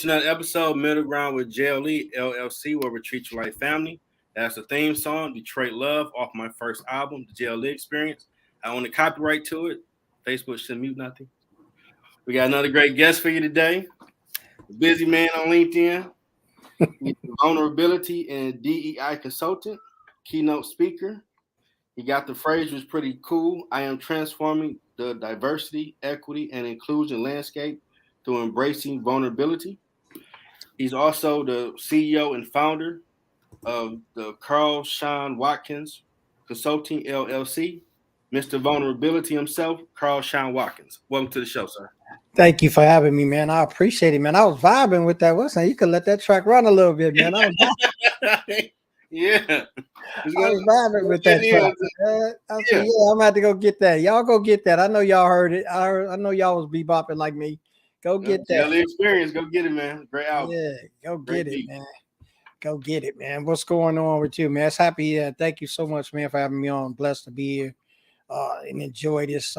to another episode, Middle Ground with JLE L.L.C, where we treat you like family. That's the theme song, Detroit Love, off my first album, the JLE Experience. I own the copyright to it. Facebook shouldn't mute nothing. We got another great guest for you today. A busy man on LinkedIn. He's a vulnerability and DEI consultant, keynote speaker. He got the phrase was pretty cool. I am transforming the diversity, equity, and inclusion landscape through embracing vulnerability. He's also the CEO and founder of the Shawn Watkins Consulting LLC. Mr. Vulnerability himself, Shawn Watkins. Welcome to the show, sir. Thank you for having me, man. I appreciate it, man. I was vibing with that. What's that? You could let that track run a little bit, man. Yeah. I was vibing with that track. I said, yeah, I'm about to go get that. Y'all go get that. I know y'all heard it. I know y'all was bebopping like me. Go get that. JLE Experience. Go get it, man. Great album. Yeah, go get it, man. Go get it, man. What's going on with you, man? It's happy. Thank you so much, man, for having me on. I'm blessed to be here. And enjoy this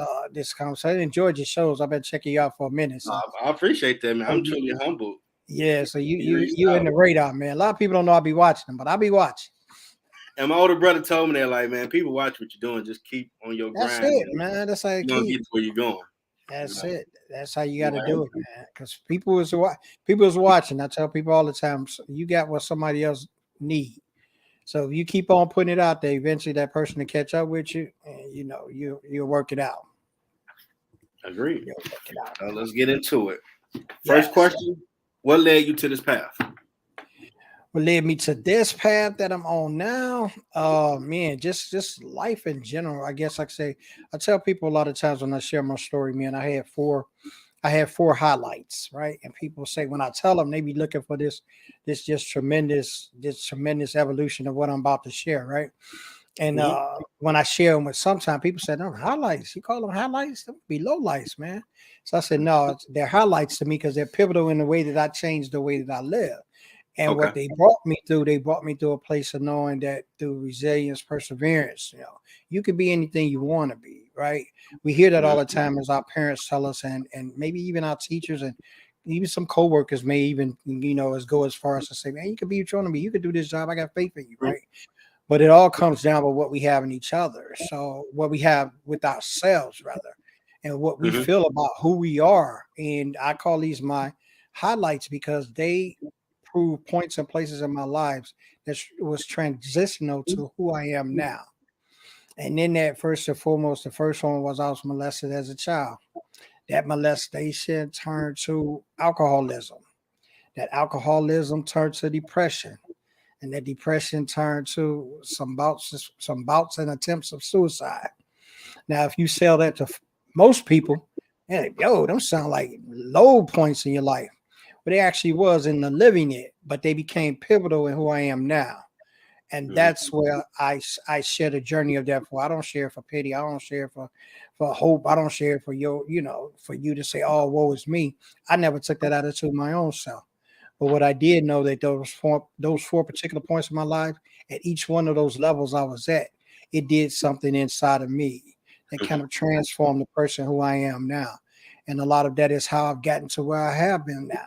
conversation. I enjoyed your shows. I've been checking you out for a minute. So. I appreciate that, man. I'm truly humbled. Yeah, so you in the radar, man. A lot of people don't know I be watching them, but I be watching. And my older brother told me that, like, man, people watch what you're doing. Just keep on your grind. That's it, man. That's how you gonna get to where you're going. That's it. That's how you got to do it, man. Because people is watching. I tell people all the time, you got what somebody else need. So if you keep on putting it out there, eventually that person will catch up with you, and you'll work it out. Agreed. Let's get into it. First question: what led you to this path? What led me to this path that I'm on now? Man, just life in general. I guess I tell people a lot of times when I share my story, man, I had four highlights, right? And people say when I tell them, they be looking for this tremendous evolution of what I'm about to share, right? And when I share them with, sometimes people say, no, highlights. You call them highlights? Them be lowlights, man. So I said, no, they're highlights to me because they're pivotal in the way that I changed the way that I live. And what they brought me through a place of knowing that through resilience, perseverance, you can be anything you want to be, right? We hear that all the time as our parents tell us, and maybe even our teachers and even some coworkers may even, go as far as to say, man, you can be what you want to be. You can do this job. I got faith in you, right? But it all comes down to what we have in each other. So what we have with ourselves, rather, and what we feel about who we are. And I call these my highlights because they prove points and places in my lives that was transitional to who I am now. And then that first and foremost, the first one was I was molested as a child. That molestation turned to alcoholism. That alcoholism turned to depression. And that depression turned to some bouts and attempts of suicide. Now, if you sell that to most people, them sound like low points in your life. But it actually was in the living it, but they became pivotal in who I am now. And that's where I share the journey of that for. I don't share for pity. I don't share for hope. I don't share for for you to say, oh, woe is me. I never took that attitude my own self. But what I did know that those four particular points in my life, at each one of those levels I was at, it did something inside of me that kind of transformed the person who I am now. And a lot of that is how I've gotten to where I have been now.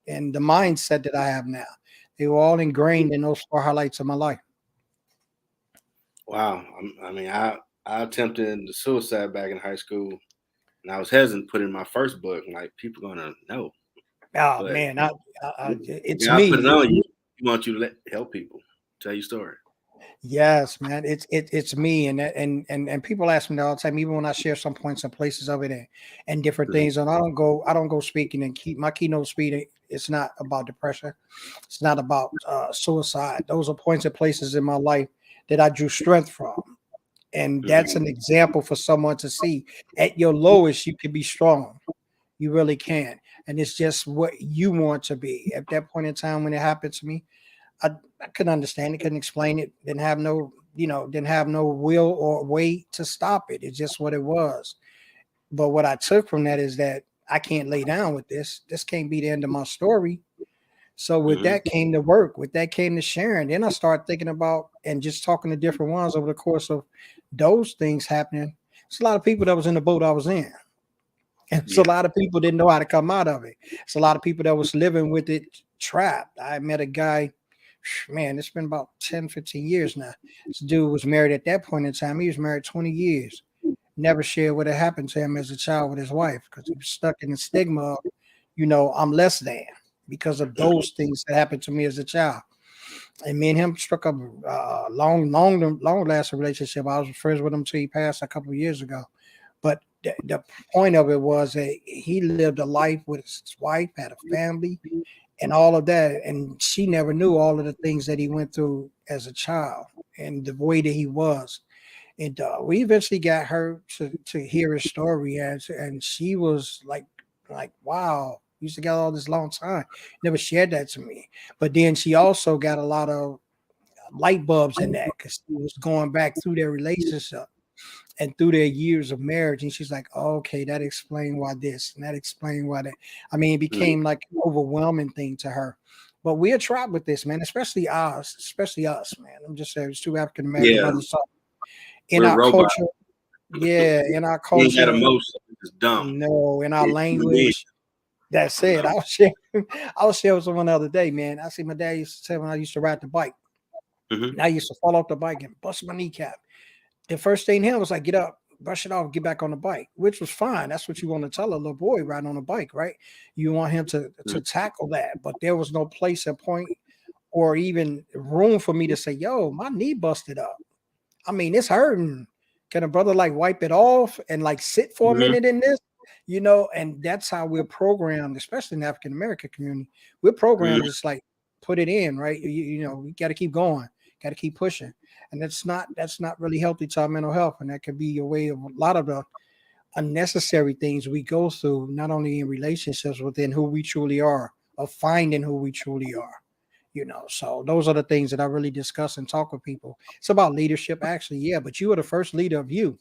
And the mindset that I have now, they were all ingrained in those four highlights of my life. Wow. I attempted the suicide back in high school, and I was hesitant to put in my first book. Like, people gonna know. Oh, but, man, it's God me. Put it on you. He wants you to help people, tell your story. Yes, man, it's me, and people ask me all the time, even when I share some points and places of it and different things. And I don't go speaking and keep my keynote speaking. It's not about depression. It's not about suicide. Those are points and places in my life that I drew strength from. And that's an example for someone to see. At your lowest, you can be strong. You really can. And it's just what you want to be. At that point in time when it happened to me, I couldn't understand it, couldn't explain it, didn't have no will or way to stop it. It's just what it was. But what I took from that is that I can't lay down with this. This can't be the end of my story. So with that came the work, with that came the sharing. Then I started thinking about and just talking to different ones over the course of those things happening. There's a lot of people that was in the boat I was in. And it's a Yeah. lot of people didn't know how to come out of it. It's a lot of people that was living with it trapped. I met a guy, man, it's been about 10, 15 years now. This dude was married at that point in time. He was married 20 years. Never shared what had happened to him as a child with his wife because he was stuck in the stigma of, I'm less than because of those things that happened to me as a child. And me and him struck up a long lasting relationship. I was friends with him till he passed a couple of years ago. But the point of it was that he lived a life with his wife, had a family, and all of that. And she never knew all of the things that he went through as a child and the way that he was. And we eventually got her to hear his story, and she was like, wow, we used to get all this long time. Never shared that to me. But then she also got a lot of light bulbs in that because she was going back through their relationship and through their years of marriage. And she's like, oh, okay, that explained why this and that explained why that. I mean, it became like an overwhelming thing to her. But we are tried with this, man, especially us, man. I'm just saying, it's two African American Yeah. brothers. So in We're our robots. culture, yeah, in our We ain't got culture, emotion. It's dumb. no, in our It's human being. language. That's it. I was sharing with someone the other day, man. I see my dad used to say when I used to ride the bike. Mhm. And I used to fall off the bike and bust my kneecap. The first thing him was like, get up, brush it off, get back on the bike, which was fine. That's what you want to tell a little boy riding on a bike, right? You want him to tackle that. But there was no place and point or even room for me to say, yo, my knee busted up. I mean, it's hurting. Can a brother like wipe it off and like sit for a Mhm. minute in this? And that's how we're programmed, especially in the African American community. We're Mhm. programmed just like put it in, right? We got to keep going, got to keep pushing, and that's not really healthy to our mental health, and that could be a way of a lot of the unnecessary things we go through, not only in relationships within who we truly are, of finding who we truly are. So those are the things that I really discuss and talk with people. It's about leadership, actually, yeah. But you are the first leader of you.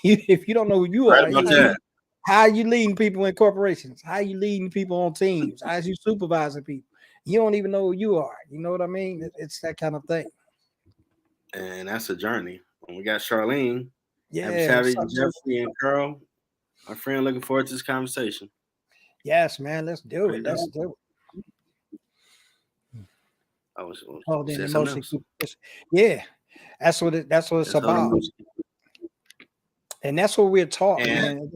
If you don't know who you Right are, about that. how are you leading people in corporations? How are you leading people on teams? How are you supervising people? You don't even know who you are. You know what I mean? It's that kind of thing. And that's a journey. And we got Charlene. Happy Yeah. Saturday, Jeffrey and Carl. My friend, looking forward to this conversation. Yes, man. Let's do it. Ready to Let's go? do it. I was Oh, then say something emotionally else. keep pushing. Yeah, that's what it's That's all the about, music. and that's what we're taught, And man.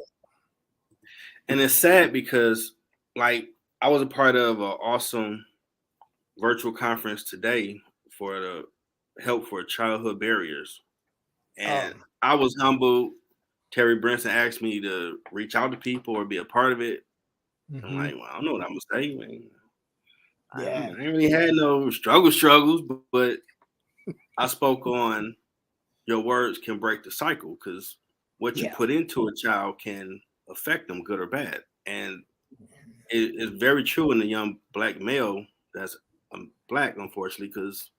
it's sad because like I was a part of an awesome virtual conference today for the help for childhood barriers. And Um, I was humbled. Terry Brinson asked me to reach out to people or be a part of it. I'm mhm. like, well, I don't know what I'm gonna say, man. I Yeah, ain't really had no struggles, but I spoke on your words can break the cycle because what you yeah, put into a child can affect them, good or bad. And it's very true in the young black male that's black, unfortunately, because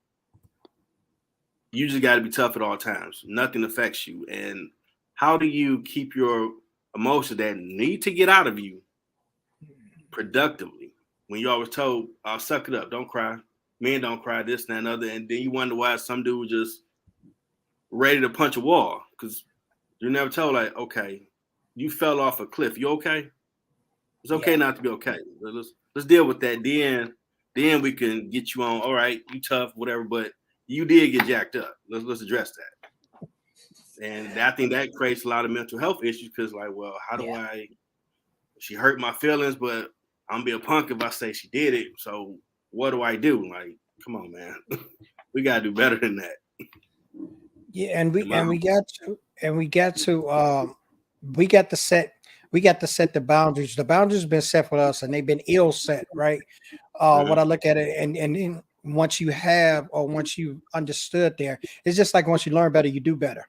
you just got to be tough at all times. Nothing affects you. And how do you keep your emotions that need to get out of you productively when you always told, suck it up, don't cry, men don't cry, this, and that, and other. And then you wonder why some dude was just ready to punch a wall because you're never told, like, okay, you fell off a cliff. You okay? It's okay yeah, not to be okay. Let's deal with that. Then we can get you on. All right, you tough, whatever, but you did get jacked up. Let's address that. And I think that creates a lot of mental health issues because, like, well, how do yeah. I? She hurt my feelings, but I'm gonna be a punk if I say she did it. So what do I do? Like, come on, man, we gotta do better than that. Yeah, and we Am I? and we got to and we got to set the boundaries. The boundaries have been set for us, and they've been ill set, right? What I Mhm. look at it, and then once you have or once you understood there, it's just like once you learn better, you do better.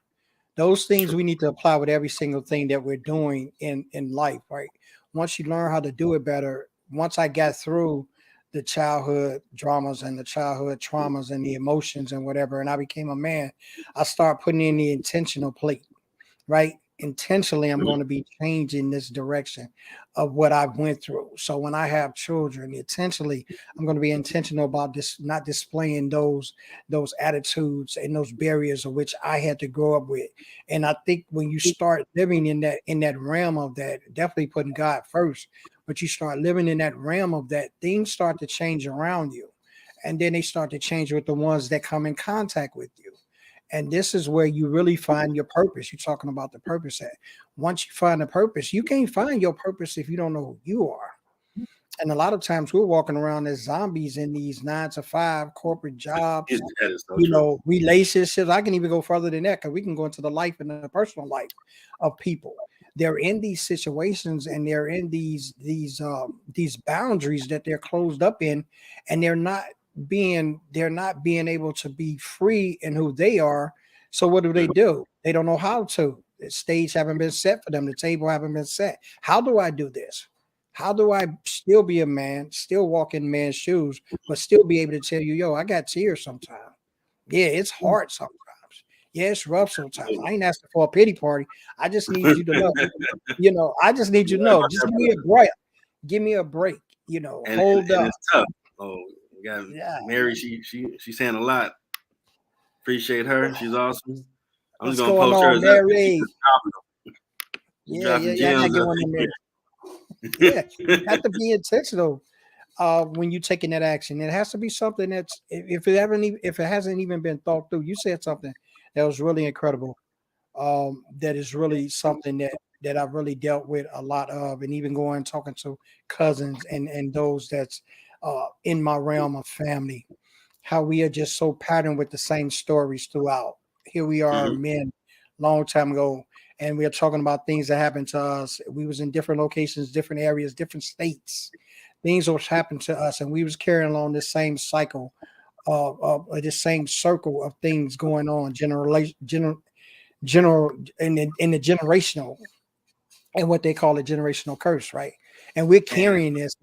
Those things True. we need to apply with every single thing that we're doing in life, right? Once you learn how to do it better, once I got through the childhood dramas and the childhood traumas and the emotions and whatever, and I became a man, I start putting in the intentional plate, right? intentionally I'm going to be changing this direction of what I went through. So when I have children, intentionally I'm going to be intentional about this, not displaying those attitudes and those barriers of which I had to grow up with. And I think when you start living in that realm of that, definitely putting God first, but you start living in that realm of that, things start to change around you. And then they start to change with the ones that come in contact with you. And this is where you really find your purpose. You're talking about the purpose at. Once you find a purpose, you can't find your purpose if you don't know who you are. And a lot of times we're walking around as zombies in these 9 to 5 corporate jobs, That is so true. relationships. I can even go further than that because we can go into the life and the personal life of people. They're in these situations and they're in these boundaries that they're closed up in, and they're not being able to be free in who they are. So what do? They don't know how to. The stage haven't been set for them. The table haven't been set. How do I do this? How do I still be a man, still walk in man's shoes, but still be able to tell you, yo, I got tears sometimes. Yeah, it's hard sometimes. Yeah, it's rough sometimes. I ain't asking for a pity party. I just need you to know, I just need you to You're right know. about Just that, give me brother. a break. Give me a break. Hold And up. it's tough. Oh, we got Yeah. Mary. She's saying a lot. Appreciate her. She's awesome. I'm just What's gonna going post hers on, up because Mary? she's Yeah, yeah, dropping yeah. I gotta gems get up one of them in there. Yeah, you here. have to be intentional when you're taking that action. It has to be something that's if it hasn't even been thought through. You said something that was really incredible. That is really something that I've really dealt with a lot of, and even going talking to cousins and those that's in my realm of family. How we are just so patterned with the same stories throughout. Here we are, Mhm. men, long time ago, and we are talking about things that happened to us. We was in different locations, different areas, different states. Things was happened to us, and we was carrying along this same cycle of this same circle of things going on, general in the generational and what they call a generational curse, right? And we're Man, carrying this,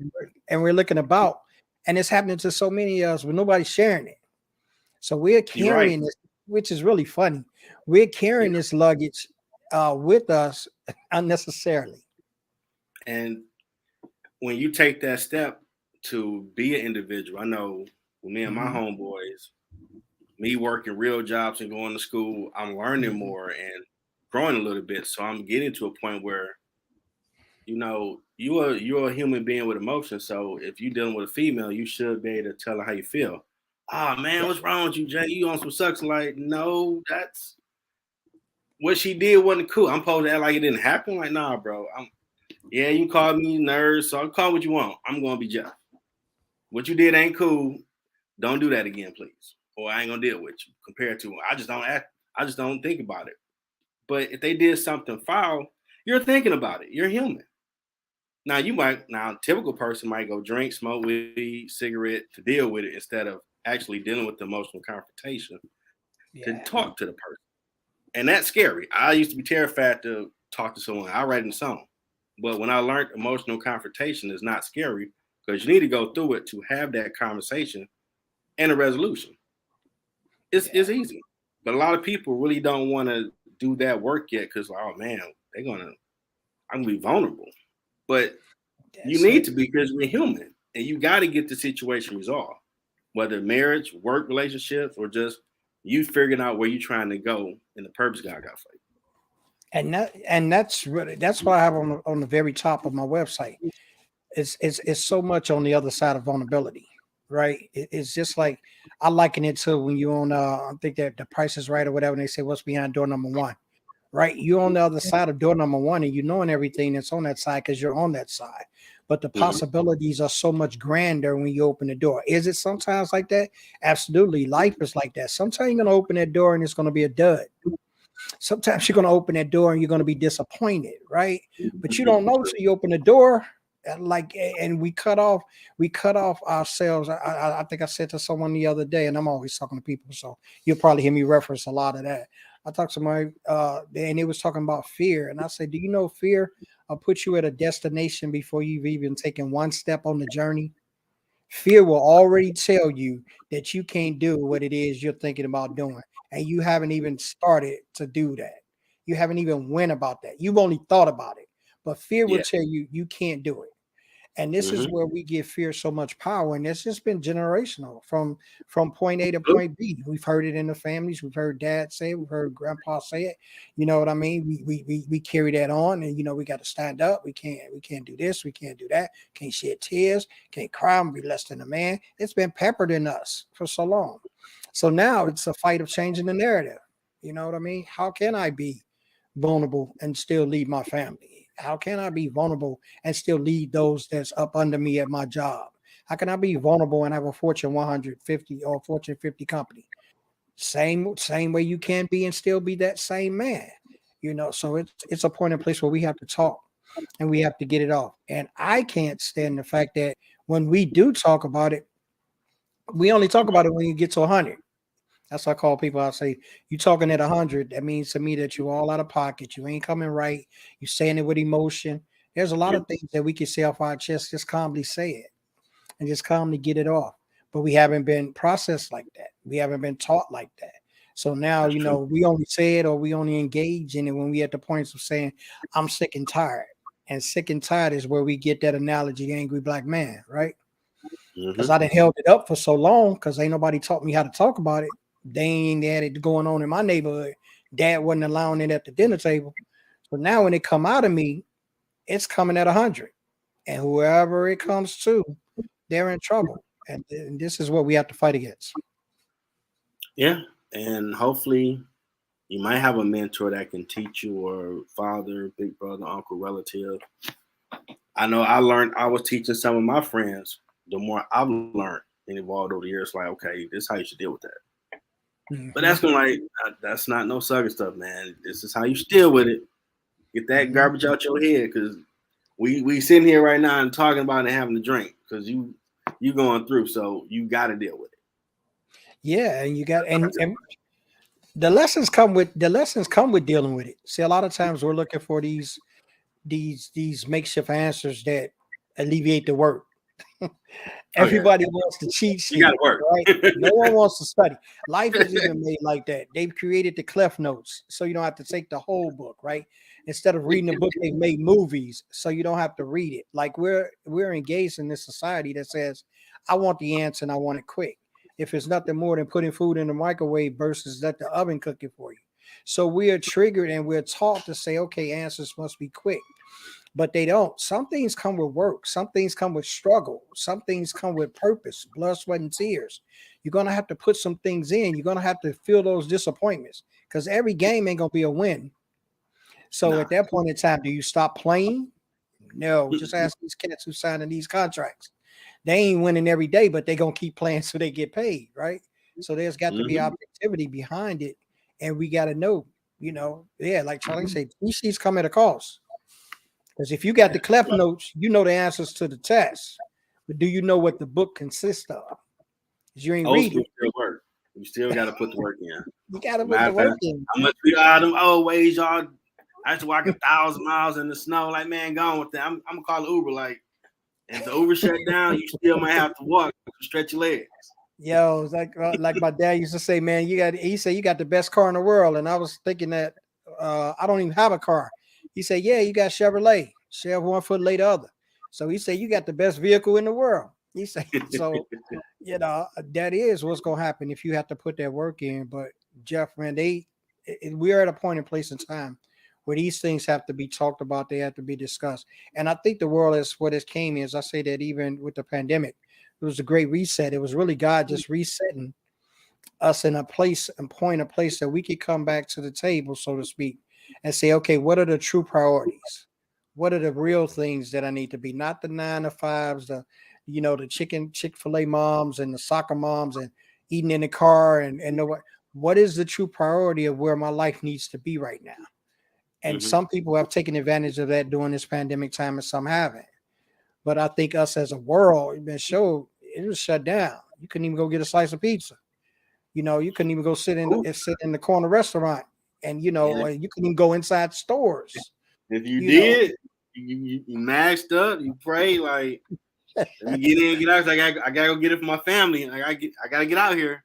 and we're looking about, and it's happening to so many of us, but nobody's sharing it. So we're you're right. carrying this, which is really funny. We're Yeah. carrying this luggage with us unnecessarily. And when you take that step to be an individual, I know with me and my Mhm, homeboys, me working real jobs and going to school, I'm learning mhm. more and growing a little bit. So I'm getting to a point where you're a human being with emotions. So if you're dealing with a female, you should be able to tell her how you feel. Ah man, Yep. what's wrong with you, Jay? You on some sucks? Like, no, that's what she did wasn't cool. I'm supposed to act like it didn't happen. Like, nah, bro. Yeah, you call me nerd, so I'll call what you want. I'm gonna be Jeff. What you did ain't cool. Don't do that again, please. Or I ain't gonna deal with you. Compared to I just don't think about it. But if they did something foul, you're thinking about it. You're human. Now typical person might go drink, smoke weed, cigarette to deal with it instead of actually dealing with the emotional confrontation to Yeah. talk to the person. And that's scary. I used to be terrified to talk to someone. I write in a song. But when I learned emotional confrontation is not scary because you need to go through it to have that conversation and a resolution. It's Yeah. easy. But a lot of people really don't want to do that work yet because, oh man, I'm gonna be vulnerable. But you That's need it. to be because we're human and you got to get the situation resolved, whether marriage, work relationships, or just you figuring out where you're trying to go and the purpose God got for That's what I have on the very top of my website. It's so much on the other side of vulnerability, right? It's just like I liken it to when you on I think that the Price is Right or whatever, and they say what's behind door number one, right? You're on the other side of door number one, and you knowing everything that's on that side because you're on that side. But the you. possibilities are so much grander when you open the door. Is it sometimes like that? Absolutely. Life is like that. Sometimes you're gonna open that door and it's gonna be a dud. Sometimes you're going to open that door and you're going to be disappointed, right? But you don't know till you open the door. And we cut off ourselves. I think I said to someone the other day, and I'm always talking to people, so you'll probably hear me reference a lot of that. I talked to my and it was talking about fear, and I said, "Do you know fear will put you at a destination before you've even taken one step on the journey?" Fear will already tell you that you can't do what it is you're thinking about doing, and you haven't even started to do that. You haven't even went about that. You've only thought about it. But fear will Yeah. tell you you can't do it. And this is where we give fear so much power. And it's just been generational from point A to point B. We've heard it in the families. We've heard dad say it. We've heard grandpa say it. You know what I mean? We carry that on, and we got to stand up. We can't do this. We can't do that. Can't shed tears. Can't cry and be less than a man. It's been peppered in us for so long. So now it's a fight of changing the narrative. You know what I mean? How can I be vulnerable and still lead my family? How can I be vulnerable and still lead those that's up under me at my job? How can I be vulnerable and have a Fortune 150 or Fortune 50 company? Same way you can be and still be that same man. So it's a point in place where we have to talk and we have to get it off. And I can't stand the fact that when we do talk about it, we only talk about it when you get to 100. That's what I call people. I say, you talking at 100. That means to me that you're all out of pocket. You ain't coming right. You saying it with emotion. There's a lot of things that we can say off our chest. Just calmly say it and just calmly get it off. But we haven't been processed like that. We haven't been taught like that. So now, we only say it or we only engage in it when we at the points of saying, I'm sick and tired. And sick and tired is where we get that analogy, the angry black man, right? Because I done held it up for so long because ain't nobody taught me how to talk about it. They ain't had it going on in my neighborhood. Dad wasn't allowing it at the dinner table. So now when it come out of me, it's coming at 100. And whoever it comes to, they're in trouble. And this is what we have to fight against. Yeah. And hopefully you might have a mentor that can teach you, or father, big brother, uncle, relative. I know I was teaching some of my friends. The more I've learned and evolved over the years, like, okay, this is how you should deal with that. But that's that's not no sucker stuff, man. This is how you deal with it. Get that garbage out your head, because we sitting here right now and talking about it and having a drink because you going through, so you got to deal with it. Yeah, and you got and the lessons come with dealing with it. See, a lot of times we're looking for these makeshift answers that alleviate the work. Everybody wants to cheat sheet. You got to work. Right? No one wants to study. Life is even made like that. They've created the Cliff Notes, so you don't have to take the whole book, right? Instead of reading the book, they've made movies, so you don't have to read it. Like we're engaged in this society that says, I want the answer and I want it quick. If it's nothing more than putting food in the microwave versus let the oven cook it for you. So we are triggered and we're taught to say, okay, answers must be quick. But they don't. Some things come with work. Some things come with struggle. Some things come with purpose, blood, sweat, and tears. You're going to have to put some things in. You're going to have to feel those disappointments because every game ain't going to be a win. So at that point in time, do you stop playing? No, just ask these cats who signing these contracts. They ain't winning every day, but they're going to keep playing so they get paid, right? So there's got to be objectivity behind it. And we got to know, like Charlie said, these sheets come at a cost. Because if you got the Cliff Notes, you know the answers to the test. But do you know what the book consists of? Because you ain't reading. You still got to put the work in. You got to put the work in. I'm going to treat all them old ways, y'all. I used to walk 1,000 miles in the snow. Like, man, gone with that. I'm going to call Uber. Like, if the Uber shut down, you still might have to walk to stretch your legs. Yo, it's like my dad used to say, man, he said, you got the best car in the world. And I was thinking that I don't even have a car. He said, yeah, you got Chevrolet. Share one foot, lay the other. So he said, you got the best vehicle in the world. He said, so, that is what's going to happen if you have to put that work in. But Jeff, man, we are at a point in place in time where these things have to be talked about. They have to be discussed. And I think the world is what it came is. I say that even with the pandemic, it was a great reset. It was really God just resetting us in a place that we could come back to the table, so to speak, and say, okay, what are the true priorities? What are the real things that I need to be? Not the 9 to 5s, the Chick-fil-A moms and the soccer moms and eating in the car and what is the true priority of where my life needs to be right now? And some people have taken advantage of that during this pandemic time and some haven't. But I think us as a world, it was shut down. You couldn't even go get a slice of pizza. You couldn't even go sit in the corner restaurant, and you couldn't even go inside stores. If you did, you maxed up. You pray like, let me get in, get out. I gotta go get it for my family. I gotta get out here.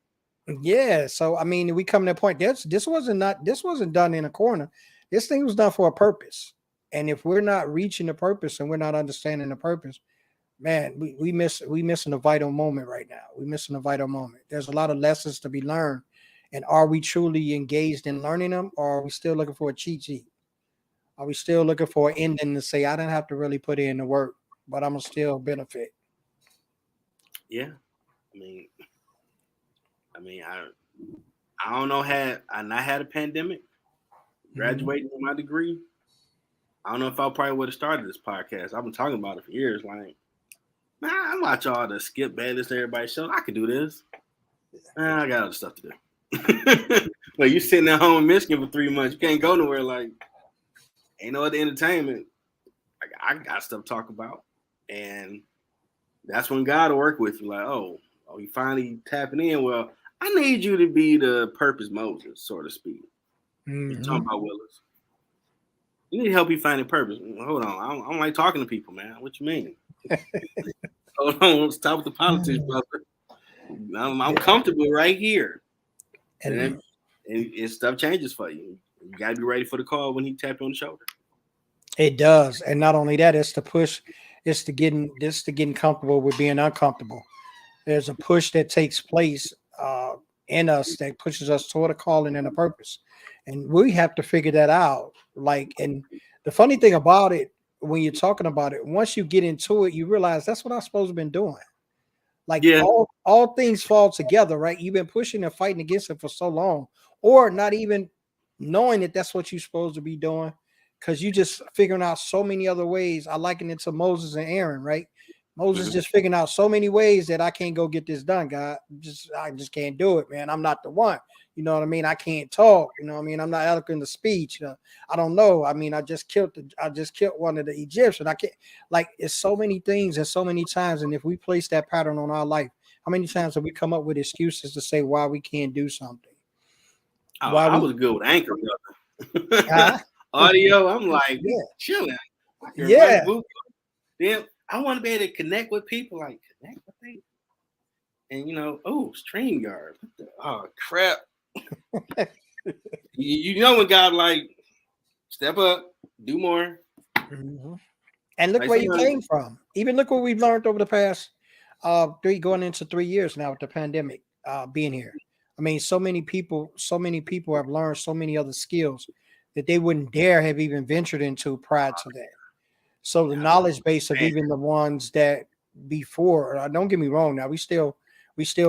Yeah. So I mean, we come to that point. This wasn't done in a corner. This thing was done for a purpose. And if we're not reaching the purpose and we're not understanding the purpose, man, we missing a vital moment right now. We're missing a vital moment. There's a lot of lessons to be learned. And are we truly engaged in learning them, or are we still looking for a cheat sheet? Are we still looking for an ending to say, I didn't have to really put in the work, but I'm gonna still benefit? Yeah. I don't know, had I not had a pandemic, graduating with my degree, I don't know if I probably would have started this podcast. I've been talking about it for years. Like, man, I watch all the Skip Bayless, everybody shows. I can do this. Man, I got other stuff to do. Like, you sitting at home in Michigan for 3 months, you can't go nowhere. Like, ain't no other entertainment. Like, I got stuff to talk about, and that's when God will work with you. Like, oh, you finally tapping in. Well, I need you to be the purpose Moses, so to speak. You talking about Willis? You need help you find a purpose. Hold on, I don't like talking to people, man. What you mean? Hold on, stop with the politics, brother. I'm comfortable right here, and stuff changes for you. You gotta be ready for the call when he tap you on the shoulder. It does, and not only that, it's the push. It's to getting comfortable with being uncomfortable. There's a push that takes place in us that pushes us toward a calling and a purpose, and we have to figure that out. Like, and the funny thing about it, when you're talking about it, once you get into it, you realize that's what I'm supposed to have been doing. Like, all things fall together, right? You've been pushing and fighting against it for so long, or not even knowing that that's what you're supposed to be doing, because you just figuring out so many other ways. I liken it to Moses and Aaron, right? Moses just figuring out so many ways that I can't go get this done, God. I just can't do it, man. I'm not the one. You know what I mean? I can't talk. You know what I mean? I'm not eloquent of speech. I don't know. I mean, I just killed one of the Egyptians. I can't, like, it's so many things and so many times. And if we place that pattern on our life, how many times have we come up with excuses to say why we can't do something? I was good with Anchor, brother. Audio, I'm like, chilling. Yeah. Then I want to be able to connect with people, like connect with people. And StreamYard. Oh crap. you know when God like step up, do more. And look where you came from. Even look what we've learned over the past going into 3 years now with the pandemic being here. I mean, so many people have learned so many other skills that they wouldn't dare have even ventured into prior to that. So the knowledge base of even the ones that before, don't get me wrong. Now we still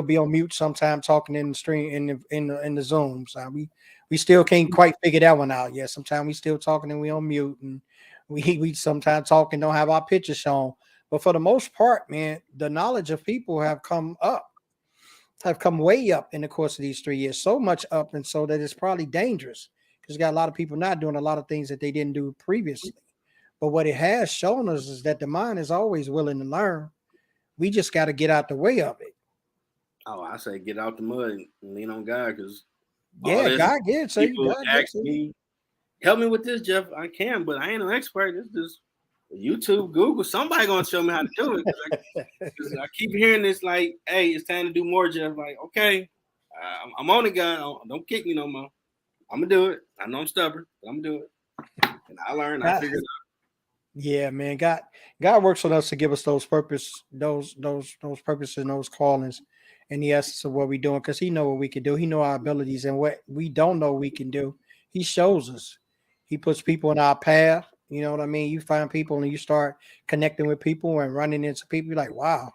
be on mute sometimes talking in the stream in the Zooms. We still can't quite figure that one out yet. Sometimes we still talking and we on mute, and we sometimes talk and don't have our pictures shown. But for the most part, man, the knowledge of people have come way up in the course of these 3 years. So much up, and so that it's probably dangerous because you got a lot of people not doing a lot of things that they didn't do previously. But what it has shown us is that the mind is always willing to learn. We just got to get out the way of it. Oh, I say get out the mud and lean on God, because God gets it. People ask me, help me with this, Jeff. I can, but I ain't an expert. It's just YouTube, Google. Somebody gonna show me how to do it. Cause I keep hearing this, like, hey, it's time to do more, Jeff. Like, okay, I'm on it, God. Don't kick me no more. I'm gonna do it. I know I'm stubborn, but I'm gonna do it. And I learned. I figured it out. Yeah, man. God works on us to give us those purposes and those callings and the essence of what we're doing, because he know what we can do. He know our abilities, and what we don't know we can do, he shows us. He puts people in our path. You know what I mean? You find people and you start connecting with people and running into people. You're like, wow.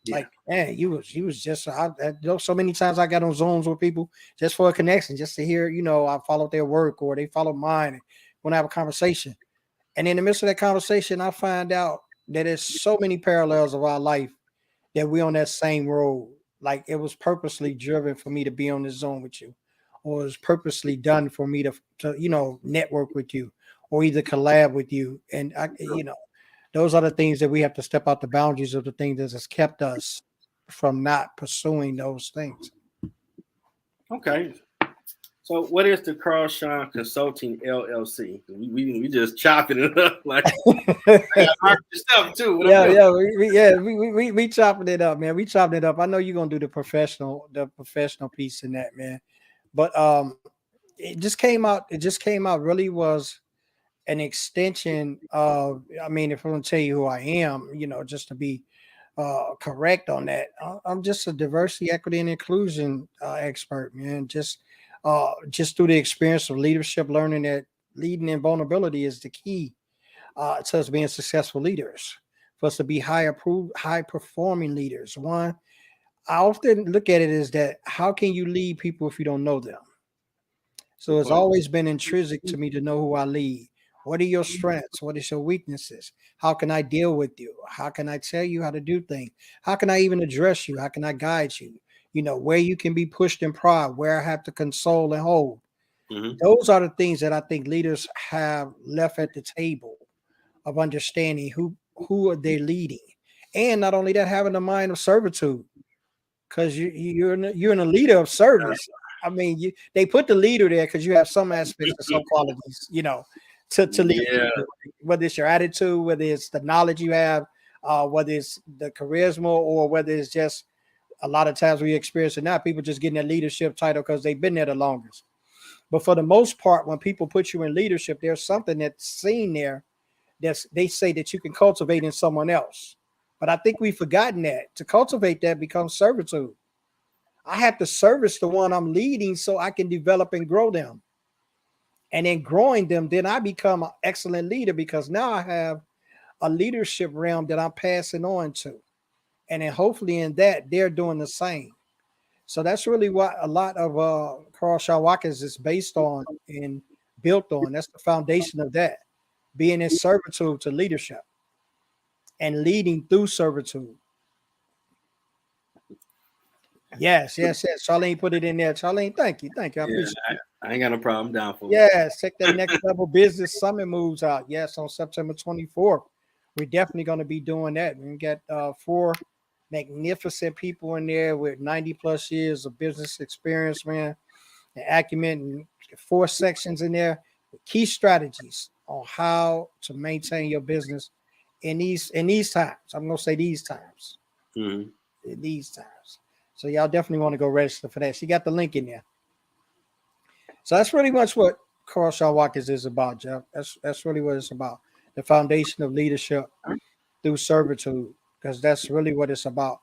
Yeah. Like, man, you was just so many times I got on Zooms with people just for a connection, just to hear, I followed their work or they followed mine and want to have a conversation. And in the midst of that conversation, I find out that there's so many parallels of our life that we're on that same road. Like, it was purposely driven for me to be on this Zoom with you, or it was purposely done for me to network with you, or either collab with you. And those are the things that we have to step out the boundaries of the things that has kept us from not pursuing those things. Okay. So what is the Shawn Consulting LLC? We just chopping it up like stuff too. We chopping it up, man. We chopping it up. I know you're gonna do the professional piece in that, man. But it just came out. It just came out. Really was an extension of. I mean, if I'm gonna tell you who I am, just to be correct on that, I'm just a diversity, equity, and inclusion expert, man. Just through the experience of leadership, learning that leading in vulnerability is the key to us being successful leaders. For us to be high performing leaders. One, I often look at it as that how can you lead people if you don't know them? So Good it's point. always been intrinsic to me to know who I lead. What are your strengths? What is your weaknesses? How can I deal with you? How can I tell you how to do things? How can I even address you? How can I guide you? Where you can be pushed in pride, where I have to console and hold. Hmm. Those are the things that I think leaders have left at the table of understanding who are they leading. And not only that, having a mind of servitude because you're in a leader of service. I mean, they put the leader there because you have some aspects of some qualities, to lead. Yeah. Whether it's your attitude, whether it's the knowledge you have, whether it's the charisma, or whether it's just a lot of times we experience it now. People just getting that leadership title because they've been there the longest. But for the most part, when people put you in leadership, there's something that's seen there they say that you can cultivate in someone else. But I think we've forgotten that to cultivate that becomes servitude. I have to service the one I'm leading so I can develop and grow them. And in growing them, then I become an excellent leader because now I have a leadership realm that I'm passing on to. And then hopefully in that, they're doing the same. So that's really what a lot of Carl Shaw Watkins is based on and built on. That's the foundation of that, being in servitude to leadership and leading through servitude. Yes. Charlene put it in there. Charlene, thank you. Thank you. I Yeah. appreciate it. I ain't got no problem. I'm down for it. Yes, check that next level business summit moves out. Yes, on September 24th. We're definitely going to be doing that. We got four magnificent people in there with 90 plus years of business experience, man, and acumen, and four sections in there with key strategies on how to maintain your business in these times. I'm gonna say these times. Hmm. In these times. So y'all definitely want to go register for that. She got the link in there. So that's pretty much what Carl Shaw Watkins is about, Jeff. That's really what it's about. The foundation of leadership through servitude, because that's really what it's about.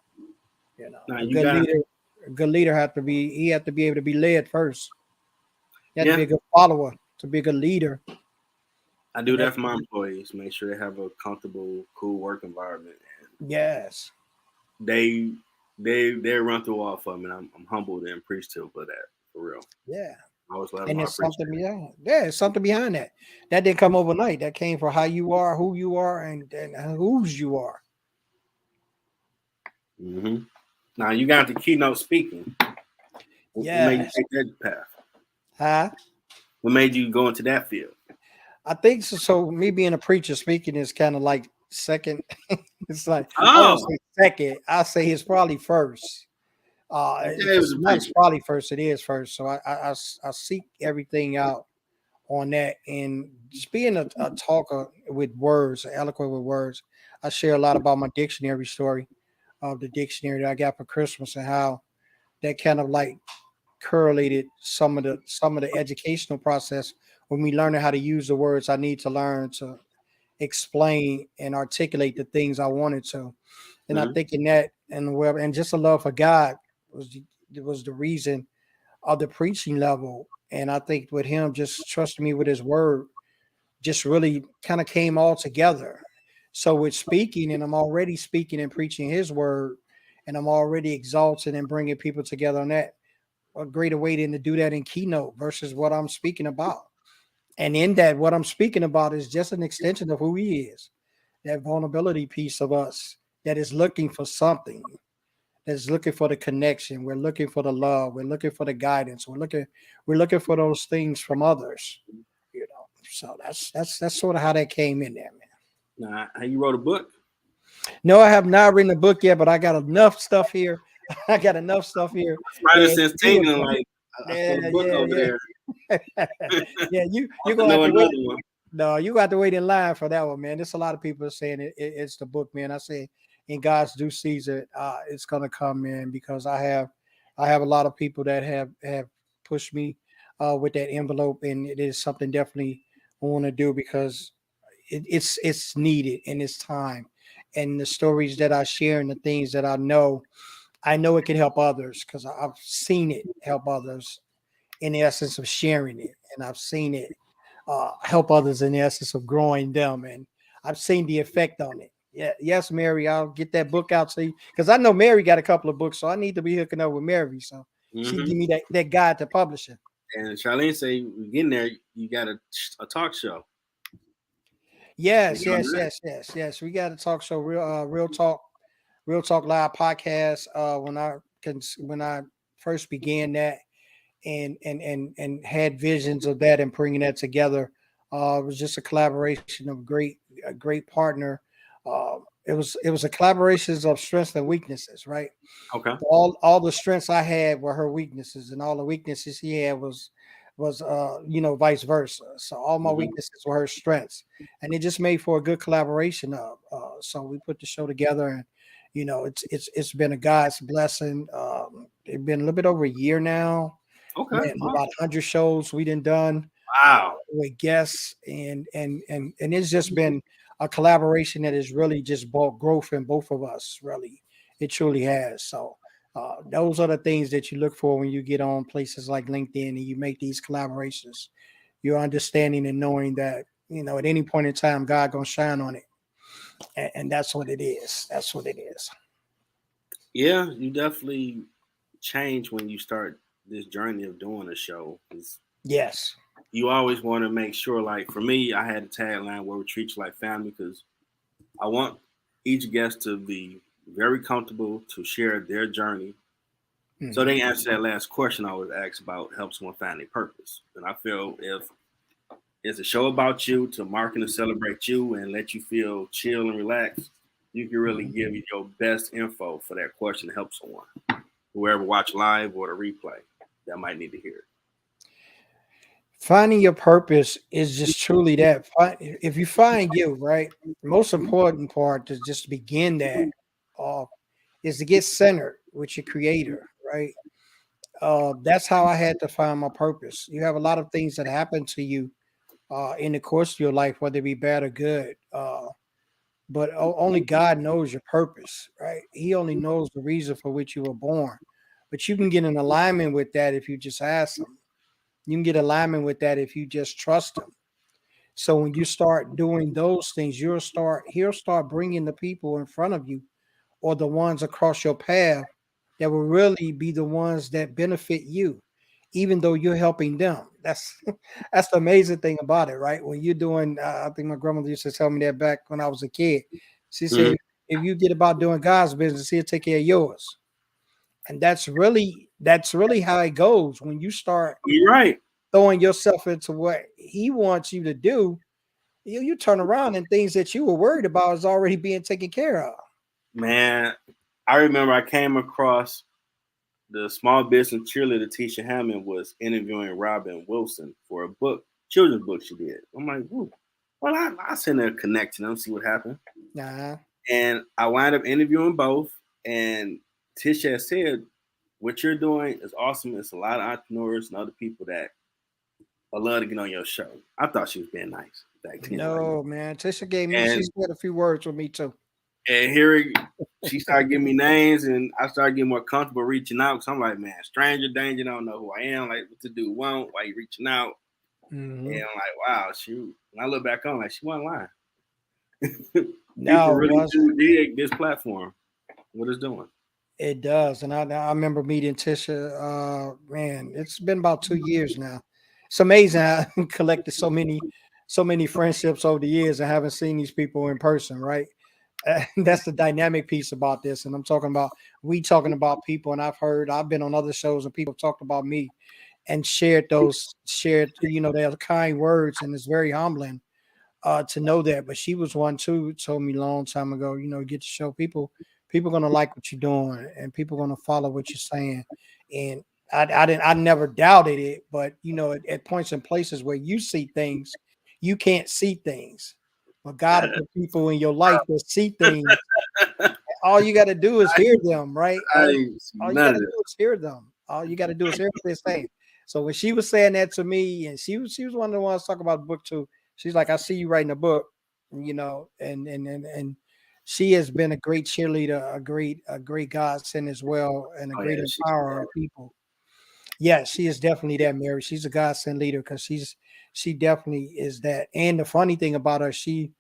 Now A you good got. leader, have to be able to be led first. You have to be Yeah. a good follower to be a good leader. I do And that that's for my employees. Make sure they have a comfortable, cool work environment, and yes. they they run through all for me. And I'm humbled and appreciative of that, for real. Yeah. I always let them And know I there's something appreciate behind. Yeah, there's something behind that. That didn't come overnight. That came from how you are, who you are, and whose you are. it. Now you got the keynote speaking. What made you Yes. take that path? Huh? What made you go into that field? I think so. So me being a preacher speaking is kind of like second. It's like I won't Oh, say second. I say it's probably first. okay, If it was it's a not, it's preacher. probably first. It is first. So I seek everything out on that, and just being a talker with words, eloquent with words. I share a lot about my dictionary story of the dictionary that I got for Christmas and how that kind of like correlated some of the educational process when we learning how to use the words I need to learn to explain and articulate the things I wanted to. And I Hmm. think in that and just a love for God was the reason of the preaching level. And I think with him just trusting me with his word, just really kind of came all together. So with speaking, and I'm already speaking and preaching his word, and I'm already exalting and bringing people together on that. What greater way than to do that in keynote versus what I'm speaking about? And in that, what I'm speaking about is just an extension of who he is, that vulnerability piece of us that is looking for something, that's looking for the connection. We're looking for the love. We're looking for the guidance. We're looking for those things from others. So that's sort of how that came in there, man. Now, how you wrote a book? No, I have not written a book yet, but I got enough stuff here. I got enough stuff here. Writer And since do teen, a and book. like I Yeah, put a book yeah, over there. yeah. Yeah, you're Want to gonna have know to wait. another one? No, you got to wait in line for that one, man. There's a lot of people saying it's the book, man. I say in God's due season, it's gonna come in because I have a lot of people that have pushed me with that envelope, and it is something definitely I want to do because it's needed and it's time. And the stories that I share and the things that I know it can help others because I've seen it help others in the essence of sharing it, and I've seen it help others in the essence of growing them, and I've seen the effect on it. Yeah, yes, Mary, I'll get that book out to you because I know Mary got a couple of books, so I need to be hooking up with Mary so she Mm-hmm. give me that guide to publishing. And Charlene say we getting there. You got a talk show. Yes, yes, yes, yes, yes. We got a talk show, real talk live podcast. When I first began that, and had visions of that and bringing that together. It was just a collaboration of a great partner. It was a collaboration of strengths and weaknesses, right? Okay. All the strengths I had were her weaknesses, and all the weaknesses he had was vice versa. So all my Mm-hmm. weaknesses were her strengths, and it just made for a good collaboration. So we put the show together, and it's been a God's blessing. It's been a little bit over a year now. Okay. Man, about 100 shows we done Wow. with guests, and it's just been a collaboration that has really just brought growth in both of us. Really, it truly has. So those are the things that you look for when you get on places like LinkedIn and you make these collaborations. You're understanding and knowing that at any point in time, God gonna shine on it, and that's what it is. That's what it is. Yeah, you definitely change when you start this journey of doing a show. Yes. You always want to make sure, like for me, I had a tagline where we treat you like family because I want each guest to be very comfortable to share their journey. So Mhm. they answer that last question I was asked about help someone find their purpose. And I feel if it's a show about you to market and celebrate you and let you feel chill and relaxed, you can really Mhm. give your best info for that question to help someone, whoever watch live or the replay that might need to hear it. Finding your purpose is just truly that. If you find you, right, the most important part to just begin that off is to get centered with your creator, right? That's how I had to find my purpose. You have a lot of things that happen to you in the course of your life, whether it be bad or good. But only God knows your purpose, right? He only knows the reason for which you were born. But you can get in alignment with that if you just ask him. You can get alignment with that if you just trust him. So when you start doing those things, he'll start bringing the people in front of you or the ones across your path that will really be the ones that benefit you, even though you're helping them. That's that's the amazing thing about it, right? When you're doing, I think my grandmother used to tell me that back when I was a kid. She Mhm. said, if you get about doing God's business, he'll take care of yours. And that's really how it goes when you start You're right, throwing yourself into what he wants you to do. You turn around and things that you were worried about is already being taken care of. man. I remember I came across the small business cheerleader Tisha Hammond was interviewing Robin Wilson for a book, children's book she did. I'm like, ooh, well, I send her a connect to them, see what happened. Nah. And I wind up interviewing both. And Tisha has said, what you're doing is awesome. It's a lot of entrepreneurs and other people that I love to get on your show. I thought she was being nice back then. Like, No, man. Tisha gave me, she and said a few words with me too. and here she started giving me names, and I started getting more comfortable reaching out. Because I'm like, man, stranger danger, don't know who I am. Like, what to do? Want? Why you reaching out? And Hmm. I'm like, wow, shoot. When I look back on, like, she wasn't lying. People No, it really wasn't. do dig this platform. What it's doing. It does. And I remember meeting Tisha. Man, it's been about 2 years now. It's amazing how I collected so many friendships over the years and haven't seen these people in person, right? That's the dynamic piece about this. And I'm talking about we talking about people, and I've been on other shows and people talked about me and shared their kind words, and it's very humbling to know that. But she was one too who told me a long time ago, get to show people gonna like what you're doing and people gonna follow what you're saying. And I never doubted it, but at points and places where you see things, you can't see things. But God will put people in your life that see things. All you got to do is hear them, right? I ain't see All you got none to of do is hear them. All you got to do is hear what they're saying. So when she was saying that to me, and she was one of the ones talking about the book too. She's like, I see you writing a book, and she has been a great cheerleader, a great godsend as well, and a Oh great yeah, empowerer of people. Yeah, she is definitely that, Mary. She's a godsend leader because she definitely is that. And the funny thing about her, she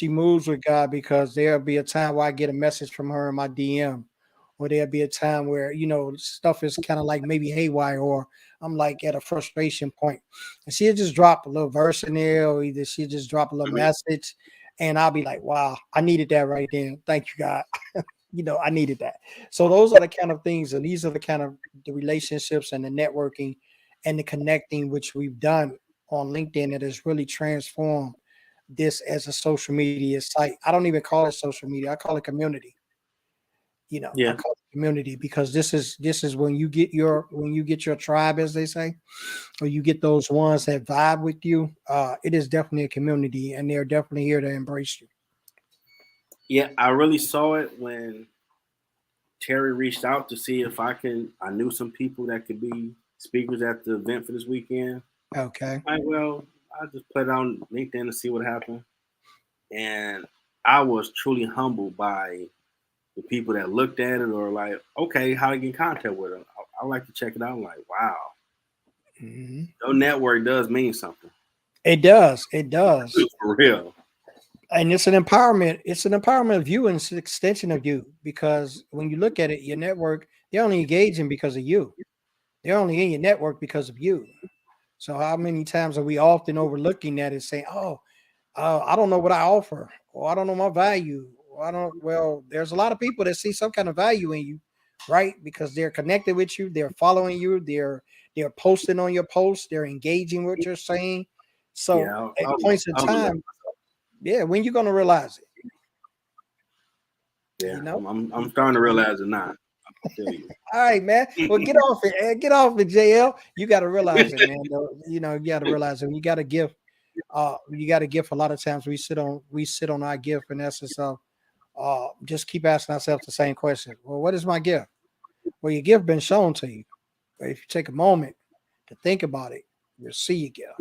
moves with God because there'll be a time where I get a message from her in my DM, or there'll be a time where stuff is kind of like maybe haywire, or I'm like at a frustration point, and she'll just drop a little verse in there, or either she'll just drop a little message, and I'll be like, "Wow, I needed that right then. Thank you, God." I needed that. So those are the kind of things, and these are the kind of the relationships and the networking and the connecting which we've done on LinkedIn that has really transformed this as a social media site. I don't even call it social media. I call it community. I yeah, call it community because this is when you get your tribe, as they say, or you get those ones that vibe with you. It is definitely a community, and they're definitely here to embrace you. yeah. I really saw it when Terry reached out to see if I knew some people that could be speakers at the event for this weekend. Okay. All right, well, I just put it on LinkedIn to see what happened, and I was truly humbled by the people that looked at it or like, okay, how to get in contact with them. I like to check it out. I'm like, wow, Mhm. your network does mean something It does. It does. for real. And it's an empowerment. It's an empowerment of you, and it's an extension of you. Because when you look at it, your network, they're only engaging because of you. They're only in your network because of you. So how many times are we often overlooking that and saying, "Oh, I don't know what I offer, or I don't know my value, or I don't." Well, there's a lot of people that see some kind of value in you, right? Because they're connected with you, they're following you, they're posting on your posts, they're engaging with what you're saying. Yeah, So at points in I was, time, yeah, when you're gonna realize it, yeah, you know. I'm starting to realize it now. I feel you. All right, man. Well, get off it. Get off it, JL. You got to realize it, man. You got to realize it. You got to give. You got to give. A lot of times we sit on our gift, in essence of just keep asking ourselves the same question. Well, what is my gift? Well, your gift been shown to you. But if you take a moment to think about it, you'll see your gift.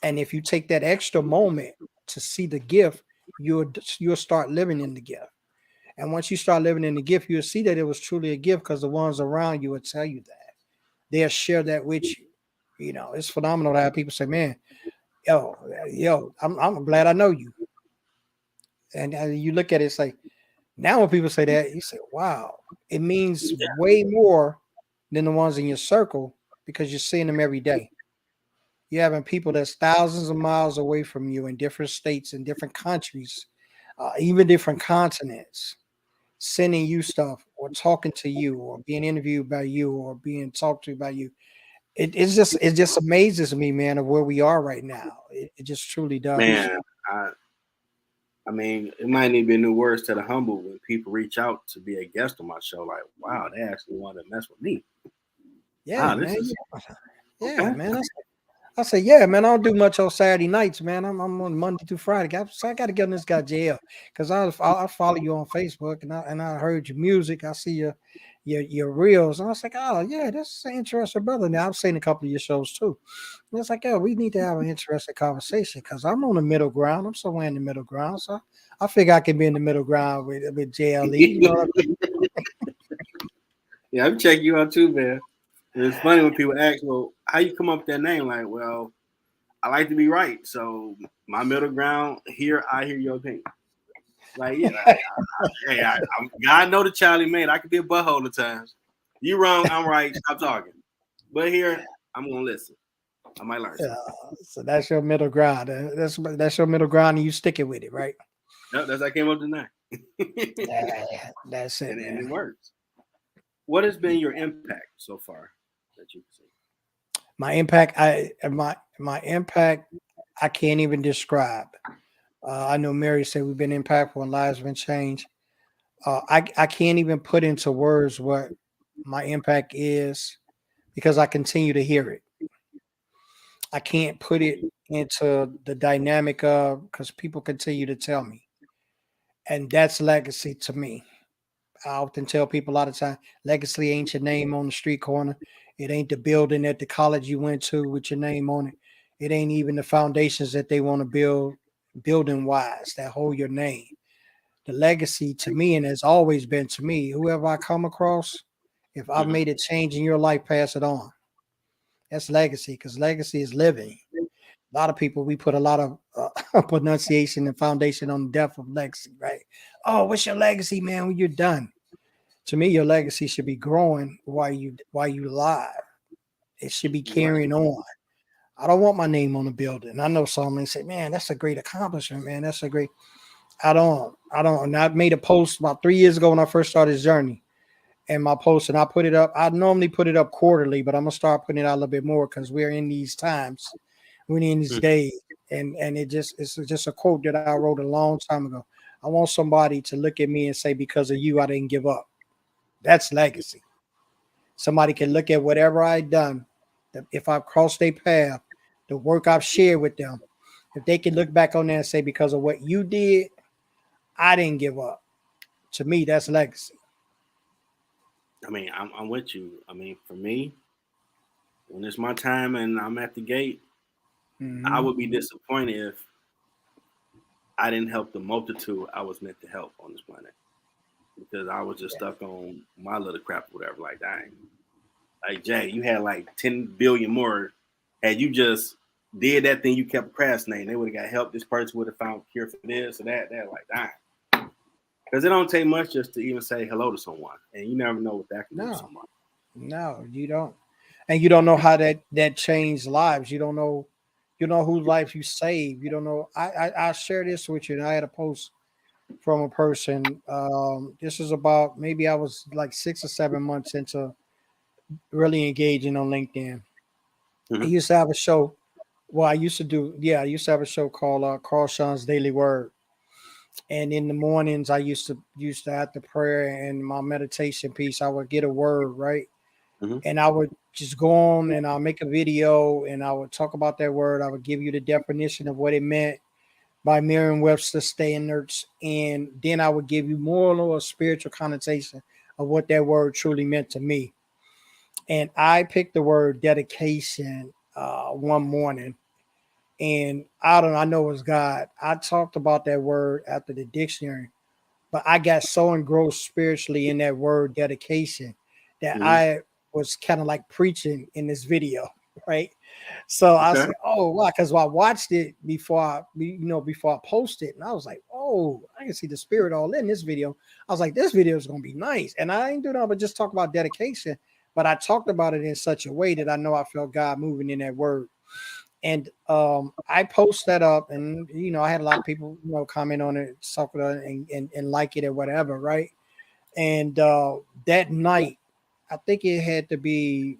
And if you take that extra moment to see the gift, you'll start living in the gift. And once you start living in the gift, you'll see that it was truly a gift because the ones around you will tell you that. They'll share that with you. It's phenomenal to have people say, "Man, yo, yo, I'm glad I know you." And you look at it, it's like now when people say that, you say, "Wow, it means way more than the ones in your circle because you're seeing them every day." You're having people that's thousands of miles away from you in different states, in different countries, even different continents, sending you stuff or talking to you or being interviewed by you or being talked to by you. It just amazes me, man, of where we are right now. It just truly does. Man, I I mean, it might need to be a new word instead of humble when people reach out to be a guest on my show. Like, wow, they actually want to mess with me. Yeah, Wow, this man. is Yeah, okay. man. I say, yeah, man. I don't do much on Saturday nights, man. I'm on Monday through Friday. So I got to get on this guy JL because I follow you on Facebook and I heard your music. I see your reels, and I was like, oh yeah, this is an interesting brother. Now I've seen a couple of your shows too. And it's like, yeah, we need to have an interesting conversation because I'm on the middle ground. I'm somewhere in the middle ground, so I figure I can be in the middle ground with JLE. You know what I mean? Yeah, I'm checking you out too, man. And it's funny when people ask, well, how you come up with that name? Like, well, I like to be right. So my middle ground here, I hear your opinion. Like, yeah, hey, God know the Charlie man. I could be a butthole at times. You wrong, I'm right. Stop talking. But here, I'm gonna listen. I might learn Yeah, something. so that's your middle ground. That's your middle ground, and you stick it with it, right? Yep, that's how I came up tonight. Yeah, that's it, And man. it works. What has been your impact so far that you can see? My impact, my impact, I can't even describe. I know Mary said we've been impactful and lives have been changed. I can't even put into words what my impact is because I continue to hear it. I can't put it into the dynamic of because people continue to tell me, and that's legacy to me. I often tell people a lot of time, legacy ain't your name on the street corner. It ain't the building at the college you went to with your name on it. It ain't even the foundations that they want to build building wise that hold your name. The legacy to me, and has always been to me, whoever I come across, if I've Mhm. made a change in your life, pass it on. That's legacy, because legacy is living. A lot of people, we put a lot of pronunciation and foundation on the death of legacy, right? Oh, what's your legacy, man, when you're done? To me, your legacy should be growing while you alive. It should be You're right. carrying on. I don't want my name on the building. I know someone say, man, that's a great accomplishment, man. That's a great. I don't. And I made a post about 3 years ago when I first started this journey. And my post, and I put it up. I normally put it up quarterly, but I'm gonna start putting it out a little bit more because we're in these times, we're in these Mhm. days, and it's just a quote that I wrote a long time ago. I want somebody to look at me and say, because of you, I didn't give up. That's legacy. Somebody can look at whatever I've done, if I've crossed their path, the work I've shared with them. If they can look back on that and say, because of what you did, I didn't give up. To me, that's legacy. I mean, I'm with you. I mean, for me, when it's my time and I'm at the gate, I Hmm. would be disappointed if I didn't help the multitude I was meant to help on this planet because I was just Yeah. stuck on my little crap or whatever. Like, dang, like Jay, you had like 10 billion more. Had you just did that thing, you kept procrastinating, they would have got help. This person would have found a cure for this or that. That, like, dang. Because it don't take much just to even say hello to someone, and you never know what that can do to No, someone. no, you don't. And you don't know how that changed lives. You know whose life you saved. You don't know. I share this with you. And I had a post from a person. This is about, maybe I was like 6 or 7 months into really engaging on LinkedIn. I Mm-hmm. used to have a show. Well, I used to do. Yeah, I used to have a show called Carl Sean's Daily Word. And in the mornings, I used to have the prayer and my meditation piece. I would get a word, right, Mm-hmm. and I would just go on and I'll make a video and I would talk about that word. I would give you the definition of what it meant by Merriam-Webster standards, and then I would give you more or less spiritual connotation of what that word truly meant to me. And I picked the word dedication one morning, and I don't know, I know it was God. I talked about that word after the dictionary, but I got so engrossed spiritually in that word dedication that Mm-hmm. I was kind of like preaching in this video, right? So I Okay. said, "Oh, wow!" Because I watched it before I posted, and I was like, "Oh, I can see the spirit all in this video." I was like, "This video is gonna be nice," and I ain't doing nothing but just talk about dedication. But I talked about it in such a way that I know I felt God moving in that word. And I post that up, and I had a lot of people comment on it, talk about it, and like it or whatever, right? And that night, I think it had to be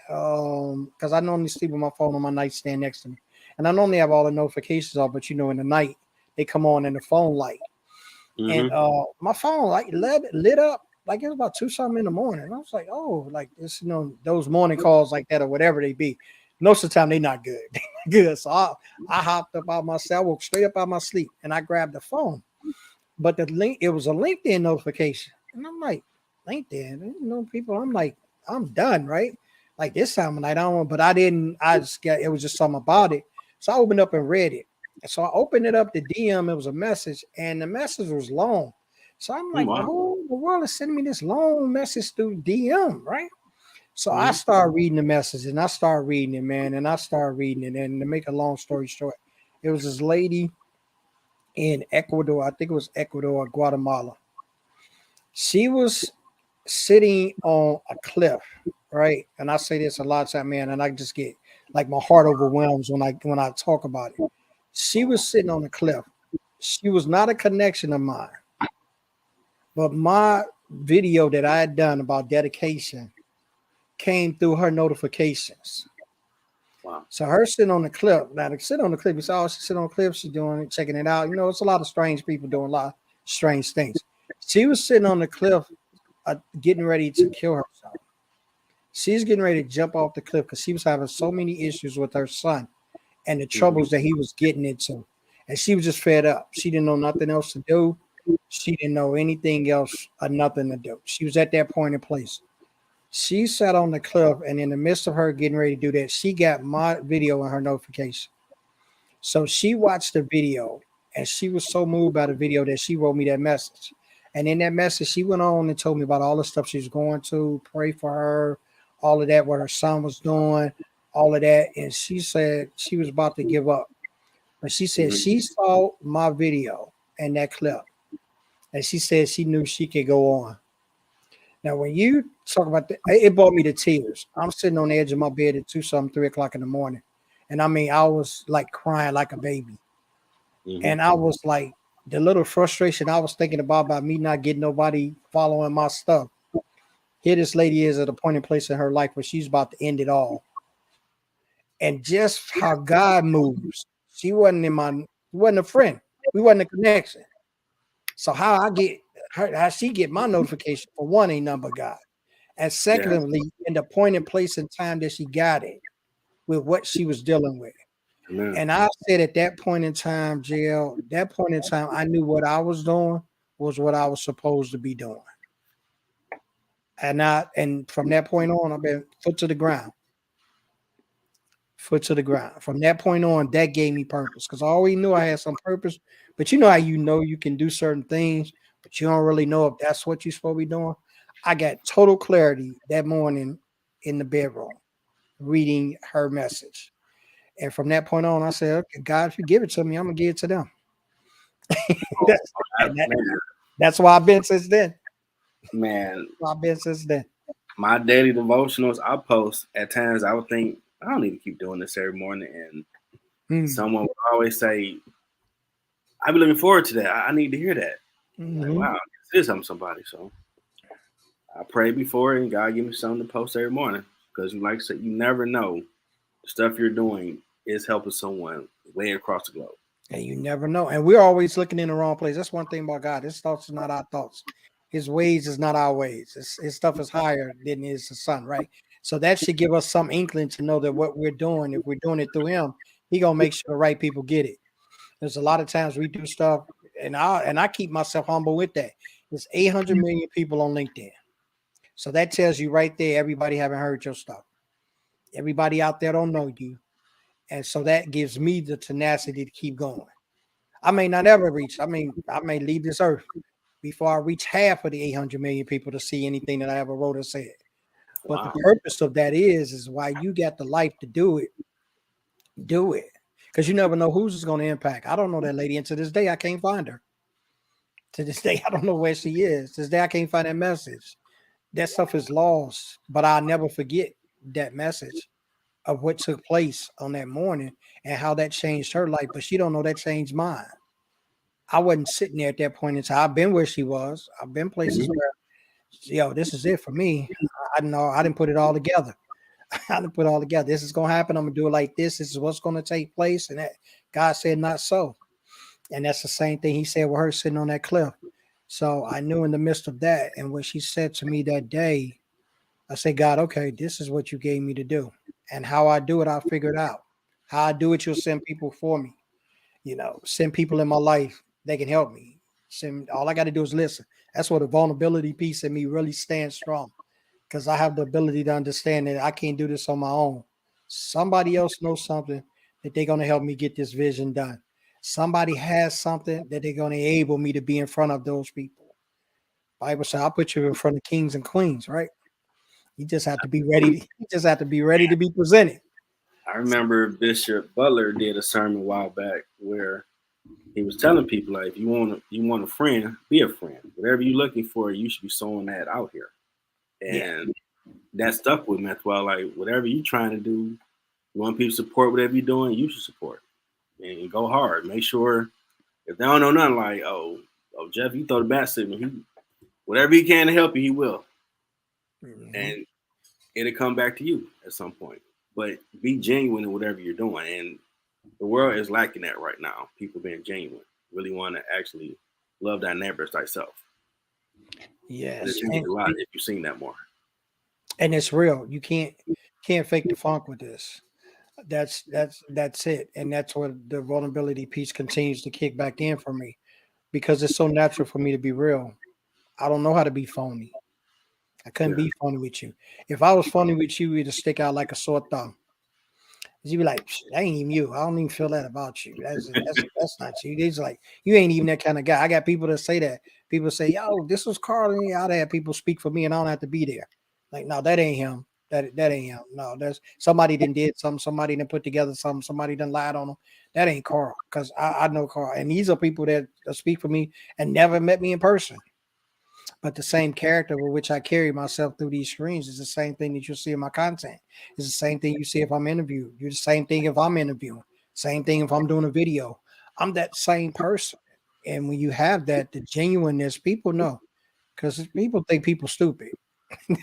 because I normally sleep with my phone on my nightstand next to me, and I normally have all the notifications off, but in the night they come on in the phone light, and Mm-hmm. my phone like lit up like it was about two something in the morning. And I was like, oh, like this, those morning calls like that or whatever they be. Most of the time they not good. Good. So I hopped up out myself, woke straight up out my sleep, and I grabbed the phone. But the link, it was a LinkedIn notification, and I'm like, LinkedIn, people. I'm like, I'm done, right? Like this time of night, I don't. But I didn't. I just got. It was just something about it. So I opened up and read it. So I opened it up, the DM. It was a message, and the message was long. So I'm like, well, Wow. who in the world is sending me this long message through DM, right? So I Mm-hmm. started reading the message, and I started reading it, man, and I started reading it. And to make a long story short, it was this lady in Ecuador. I think it was Ecuador or Guatemala. She was sitting on a cliff, right? And I say this a lot of time, man, and I just get like my heart overwhelms when I talk about it. She was sitting on a cliff. She was not a connection of mine, but my video that I had done about dedication came through her notifications. Wow. So her sitting on the cliff. Now to sit on the cliff, you say, oh, she sit on the cliff, she's doing it, checking it out. It's a lot of strange people doing a lot of strange things. She was sitting on the cliff, getting ready to kill herself. She's getting ready to jump off the cliff because she was having so many issues with her son and the Mm-hmm. troubles that he was getting into. And she was just fed up. She didn't know nothing else to do. She didn't know anything else or nothing to do. She was at that point in place. She sat on the cliff, and in the midst of her getting ready to do that, she got my video in her notification. So she watched the video, and she was so moved by the video that she wrote me that message. And in that message, she went on and told me about all the stuff she's going to, pray for her, all of that, what her son was doing, all of that. And she said she was about to give up. But she said Mhm. she saw my video and that clip, and she said she knew she could go on. Now, when you talk about that, it brought me to tears. I'm sitting on the edge of my bed at 2 something, 3 o'clock in the morning. And I mean, I was like crying like a baby. Mhm. And I was like, the little frustration I was thinking about me not getting nobody following my stuff. Here, this lady is at a point in place in her life where she's about to end it all. And just how God moves. She wasn't in my, wasn't a friend. We wasn't a connection. So how I get her, how she get my notification for one ain't number God. And Yeah. secondly, in the point and place and time that she got it with what she was dealing with. Amen. And I said at that point in time, JL, that point in time, I knew what I was doing was what I was supposed to be doing. And from that point on, I've been foot to the ground, foot to the ground. From that point on, that gave me purpose because I always knew I had some purpose. But you know how you know you can do certain things, but you don't really know if that's what you're supposed to be doing. I got total clarity that morning in the bedroom, reading her message. And from that point on, I said, okay, God, if you give it to me, I'm gonna give it to them. Oh, That's, and man, that's why I've been since then. man, I've been since then. my daily devotionals I post at times I would think I don't need to keep doing this every morning, and Mm. someone would always say, "I've been looking forward to that. I need to hear that." Like, Hmm. wow, this is helping somebody. So I pray before, and God give me something to post every morning because, like I said, you never know the stuff you're doing is helping someone way across the globe. And you never know. And we're always looking in the wrong place. That's one thing about God. His thoughts are not our thoughts. His ways is not our ways. His stuff is higher than is the sun, right? So that should give us some inkling to know that what we're doing, if we're doing it through him, he gonna make sure the right people get it. There's a lot of times we do stuff, and I keep myself humble with that. There's 800 million people on LinkedIn. So that tells you right there, everybody haven't heard your stuff. Everybody out there don't know you. And so that gives me the tenacity to keep going. I may not ever reach. I may leave this earth before I reach half of the 800 million people to see anything that I ever wrote or said. But the Wow. purpose of that is why you got the life to do it. Do it. Because you never know who's it's going to impact. I don't know that lady. And to this day, I can't find her. To this day, I don't know where she is. To this day, I can't find that message. That stuff is lost. But I'll never forget that message of what took place on that morning and how that changed her life. But she don't know that changed mine. I wasn't sitting there at that point in time. I've been where she was. I've been places Mhm. where, yo, this is it for me. I know I didn't put it all together. I didn't put it all together. This is gonna happen. I'm gonna do it like this. This is what's gonna take place. And that God said not so. And that's the same thing he said with her sitting on that cliff. So I knew in the midst of that, and what she said to me that day, I said, God, okay, this is what you gave me to do. And how I do it, I'll figure it out. How I do it, you'll send people for me. Send people in my life that can help me. Send all I got to do is listen. That's where the vulnerability piece in me really stands strong because I have the ability to understand that I can't do this on my own. Somebody else knows something that they're going to help me get this vision done. Somebody has something that they're going to enable me to be in front of those people. Bible says, I'll put you in front of kings and queens, right? You just have to be ready. You just have to be ready to be presented. I remember Bishop Butler did a sermon a while back where he was telling people like, if you want a friend, be a friend. Whatever you're looking for, you should be sowing that out here. Yeah. And that stuck with me. That's why, like, whatever you're trying to do, you want people to support whatever you're doing, you should support and go hard. Make sure if they don't know nothing, like, oh, Jeff, you throw the bat signal. Whatever he can to help you, he will, Mhm. and it'll come back to you at some point. But be genuine in whatever you're doing, and the world is lacking that right now. People being genuine, really want to actually love thy neighbor as thyself. It Yes. changes a lot if you've seen that more. And it's real. You can't fake the funk with this. That's it. And that's what the vulnerability piece continues to kick back in for me because it's so natural for me to be real. I don't know how to be phony. I couldn't Yeah. be funny with you. If I was funny with you, it'd stick out like a sore thumb. You be like, that ain't even you. I don't even feel that about you. That's not you. It's like you ain't even that kind of guy. I got people that say that. People say, yo, this was Carl. And I'd have people speak for me and I don't have to be there. Like, no, that ain't him. That ain't him. No, that's somebody did something, somebody done put together something, somebody done lied on him. That ain't Carl. Because I know Carl. And these are people that speak for me and never met me in person. But the same character with which I carry myself through these screens is the same thing that you'll see in my content. It's the same thing you see if I'm interviewed. You're the same thing if I'm interviewing. Same thing if I'm doing a video. I'm that same person. And when you have that, the genuineness, people know. Because people think people stupid. Yeah,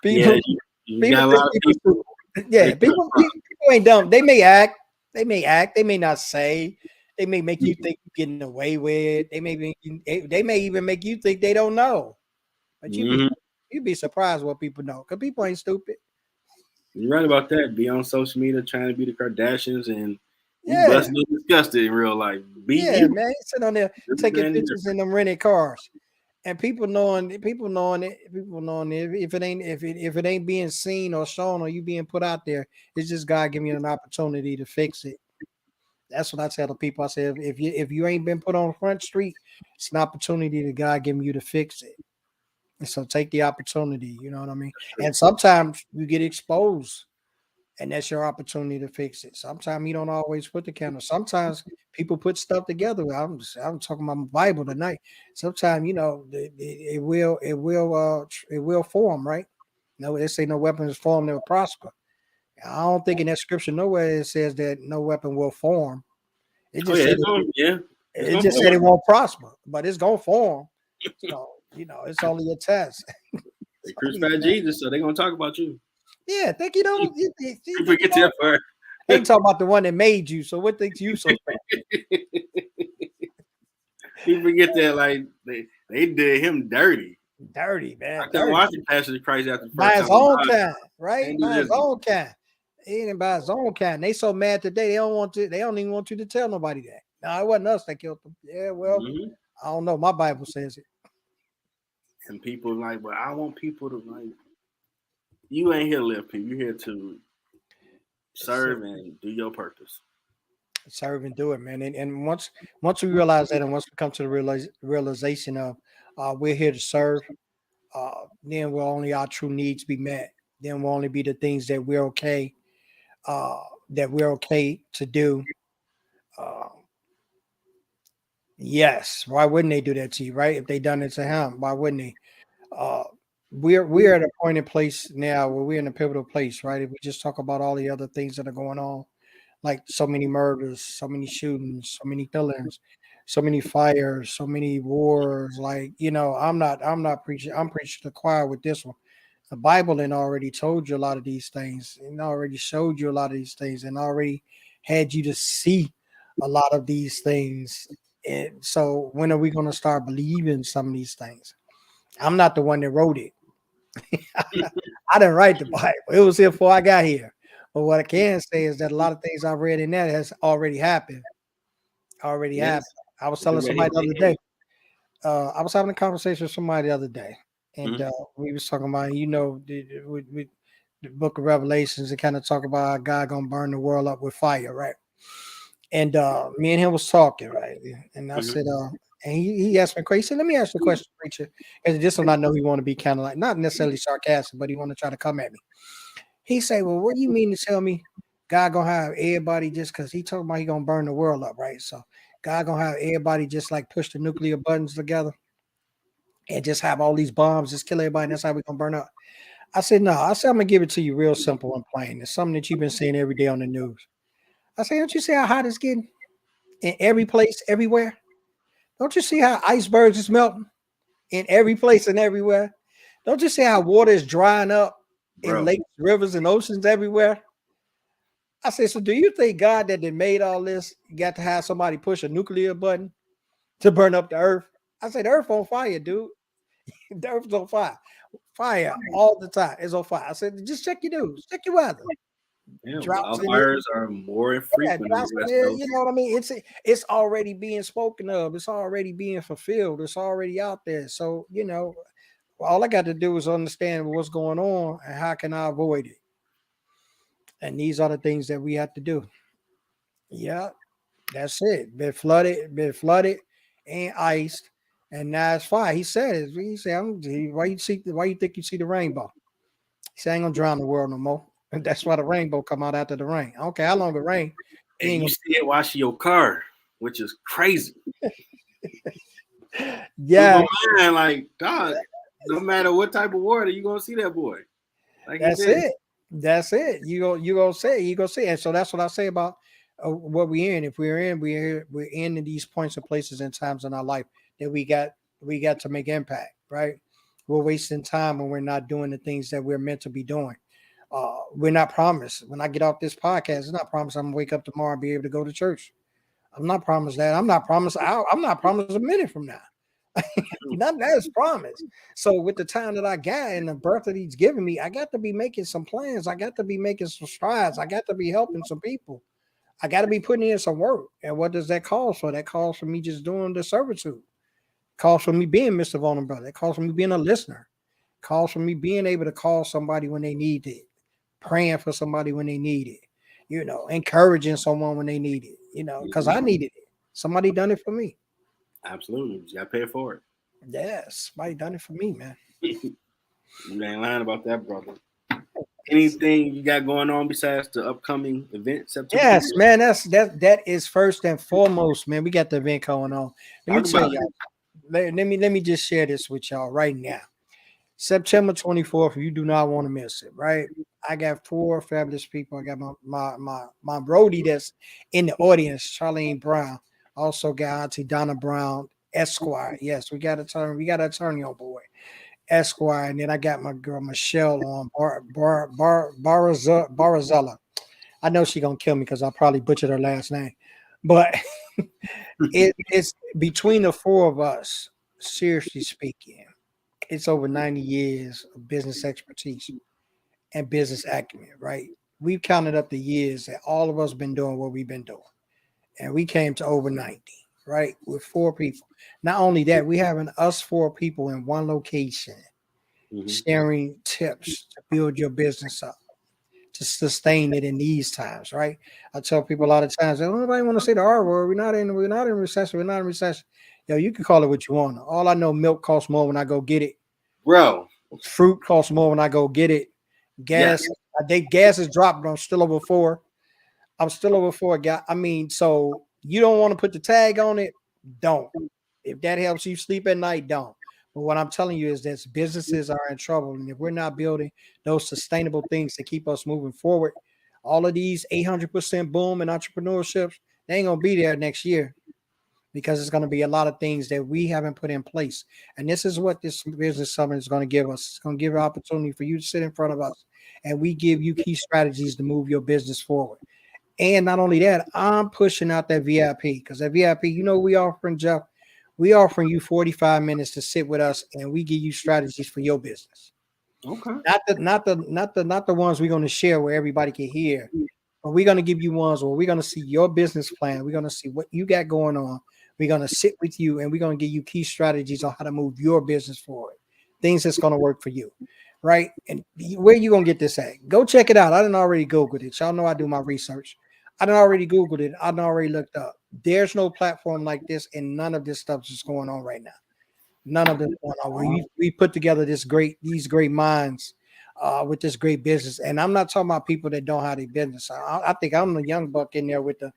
People you people got a think lot of people people. stupid. Yeah, They cut from. people ain't dumb. They may act. They may act. They may not say. They may make you think you're getting away with. They may even make you think they don't know. But Mm-hmm. you'd be surprised what people know. Because people ain't stupid. You're right about that. Be on social media trying to be the Kardashians, and you Yeah. busted and disgusted in real life. Be Yeah, you. man. You sit on there taking Everything pictures in them rented cars. And people knowing it, if it ain't being seen or shown or you being put out there, it's just God giving you an opportunity to fix it. That's what I tell the people. I say if you ain't been put on Front Street, it's an opportunity that God giving you to fix it. And so take the opportunity, you know what I mean? And sometimes you get exposed and that's your opportunity to fix it. Sometimes you don't always put the camera. Sometimes people put stuff together. I'm talking about my Bible tonight. Sometimes it will form, right? No, they say no weapon is formed that will prosper. I don't think in that scripture nowhere it says that no weapon will form. It Oh just yeah, said it's going. Yeah, it's it going just said forward. it won't prosper, but it's gonna form. So it's only a test. They It's only a crucified test. Jesus, so they're gonna talk about you. Yeah, think you don't you think you Forget don't that part. they talking about the one that made you. So what thinks you so special? People forget that like they did him dirty. Dirty, I man. couldn't Dirty. watch the Passion of Christ after the By first his time. I'm own like, kind, man, right? do By his this. own kind. He ain't by his own kind. They so mad today they don't even want you to tell nobody that. No, it wasn't us that killed them. Yeah, well, Mm-hmm. I don't know. My Bible says it. And people like, but I want people to like. You ain't here to live people. You're here to So serve and do your purpose. serve and do it, man. And once we realize that, and once we come to the realization of we're here to serve, then will only our true needs be met. Then will only be the things uh, that we're okay to do. Uh, yes, why wouldn't they do that to you, right? If they done it to him, why wouldn't they? Uh, we're at a point in place now where we're in a pivotal place, right? If we just talk about all the other things that are going on, like so many murders, so many shootings, so many killings, so many fires, so many wars. Like I'm not preaching. I'm preaching to the choir with this one. The Bible then already told you a lot of these things and already showed you a lot of these things and already had you to see a lot of these things. And so when are we going to start believing some of these things? I'm not the one that wrote it. I didn't write the Bible. It was here before I got here. But what I can say is that a lot of things I've read in that has already happened. Already happened. Yes. I was People telling got hit somebody in the the other head. day. I was having a conversation with somebody the other day, and Mhm. we was talking about with the Book of Revelations and kind of talk about how God gonna burn the world up with fire, right? And me and him was talking, right? And I Mhm. said, and he asked me a question. He said, "Let me ask you a question, preacher." And this one I know he want to be kind of like not necessarily sarcastic, but he want to try to come at me. He say, "Well, what do you mean to tell me God gonna have everybody just because he talking about he gonna burn the world up, right? So God gonna have everybody just like push the nuclear buttons together and just have all these bombs, just kill everybody, and that's how we gonna burn up." I said, "No." I said, "I'm gonna give it to you real simple and plain. It's something that you've been seeing every day on the news." I said, "Don't you see how hot it's getting in every place, everywhere? Don't you see how icebergs is melting in every place and everywhere? Don't you see how water is drying up in Bro, lakes, rivers, and oceans everywhere?" I said, "So do you think God that made all this got to have somebody push a nuclear button to burn up the earth?" I said, "The earth on fire, dude. The earth's on fire. Fire all the time. It's on fire." I said, "Just check your news, check your weather. yeah, Droughts in it. wildfires are more Yeah, frequent on the droughts in West it. You Coast. know what I mean? It's already being spoken of. It's already being fulfilled. It's already out there. So, All I got to do is understand what's going on and how can I avoid it. And these are the things that we have to do. Yeah, that's it. Been flooded and iced, and now it's fine. He said, he said, why you think you see the rainbow? He said, I ain't gonna drown the world no more. And that's why the rainbow come out after the rain. I don't care how long it rain. You And ain't you see it washing your car, which is crazy. gonna, Blew yeah, my mind, like, dog, no matter what type of water, you gonna see that boy. Like he that's said. it. That's it. You gonna say you gonna see. And so that's what I say about what we're in. If we're in these points and places and times in our life that we got to make impact. Right? We're wasting time when we're not doing the things that we're meant to be doing. We're not promised. When I get off this podcast, it's not promised I'm gonna wake up tomorrow and be able to go to church. I'm not promised that. I'm not promised. I'm not promised a minute from now. None of that is promised. So with the time that I got and the birth that he's giving me, I got to be making some plans. I got to be making some strides. I got to be helping some people. I got to be putting in some work. And what does that call for? That calls for me just doing the servitude. Calls for me being Mr. Vulnerable. That calls for me being a listener. Calls for me being able to call somebody when they need it, praying for somebody when they need it, encouraging someone when they need it, because I needed it. Somebody done it for me. Absolutely. You gotta pay for it. Yes, somebody done it for me, man. You ain't lying about that, brother. Anything you got going on besides the upcoming event, September? Yes, man. That is first and foremost, man. We got the event going on. Let me Talk tell about y'all. Let me just share this with y'all right now. September 24th. You do not want to miss it, right? I got four fabulous people. I got my roadie that's in the audience, Charlene Brown. Also got Auntie Donna Brown, Esquire. Yes, we got an attorney on board. Esquire, and then I got my girl Michelle on Barazella. I know she gonna kill me because I probably butchered her last name, but it's between the four of us. Seriously speaking, it's over 90 years of business expertise and business acumen. Right? We've counted up the years that all of us been doing what we've been doing, and we came to over 90. Right, with four people. Not only that, we having us four people in one location it. sharing tips to build your business up, to sustain it in these times, right? I tell people a lot of times, nobody want to say the R word. We're not in recession. We're not in recession. Yo, you can call it what you want. All I know, milk costs more when I go get it. Bro, Fruit costs more when I go get it. yes. Gas is dropped, but I'm still over 4. I'm still over 4. I mean, so you don't want to put the tag on it? Don't. If that helps you sleep at night, don't. But what I'm telling you is that businesses are in trouble. And if we're not building those sustainable things to keep us moving forward, all of these 800% boom in entrepreneurships, they ain't going to be there next year because it's going to be a lot of things that we haven't put in place. And this is what this business summit is going to give us. It's going to give an opportunity for you to sit in front of us and we give you key strategies to move your business forward. And not only that, I'm pushing out that VIP because that VIP, we offering Jeff, we offering you 45 minutes to sit with us and we give you strategies for your business. Okay. Not the ones we're going to share where everybody can hear, but we're going to give you ones where we're going to see your business plan. We're going to see what you got going on. We're going to sit with you and we're going to give you key strategies on how to move your business forward. Things that's going to work for you. Right? And where you going to get this at? Go check it out. I didn't already Googled it. Y'all know I do my research. I done already Googled it. I done already looked up. There's no platform like this, and none of this stuff is going on right now. None of this going on. We put together these great minds with this great business. And I'm not talking about people that don't have their business. I think I'm the young buck in there with the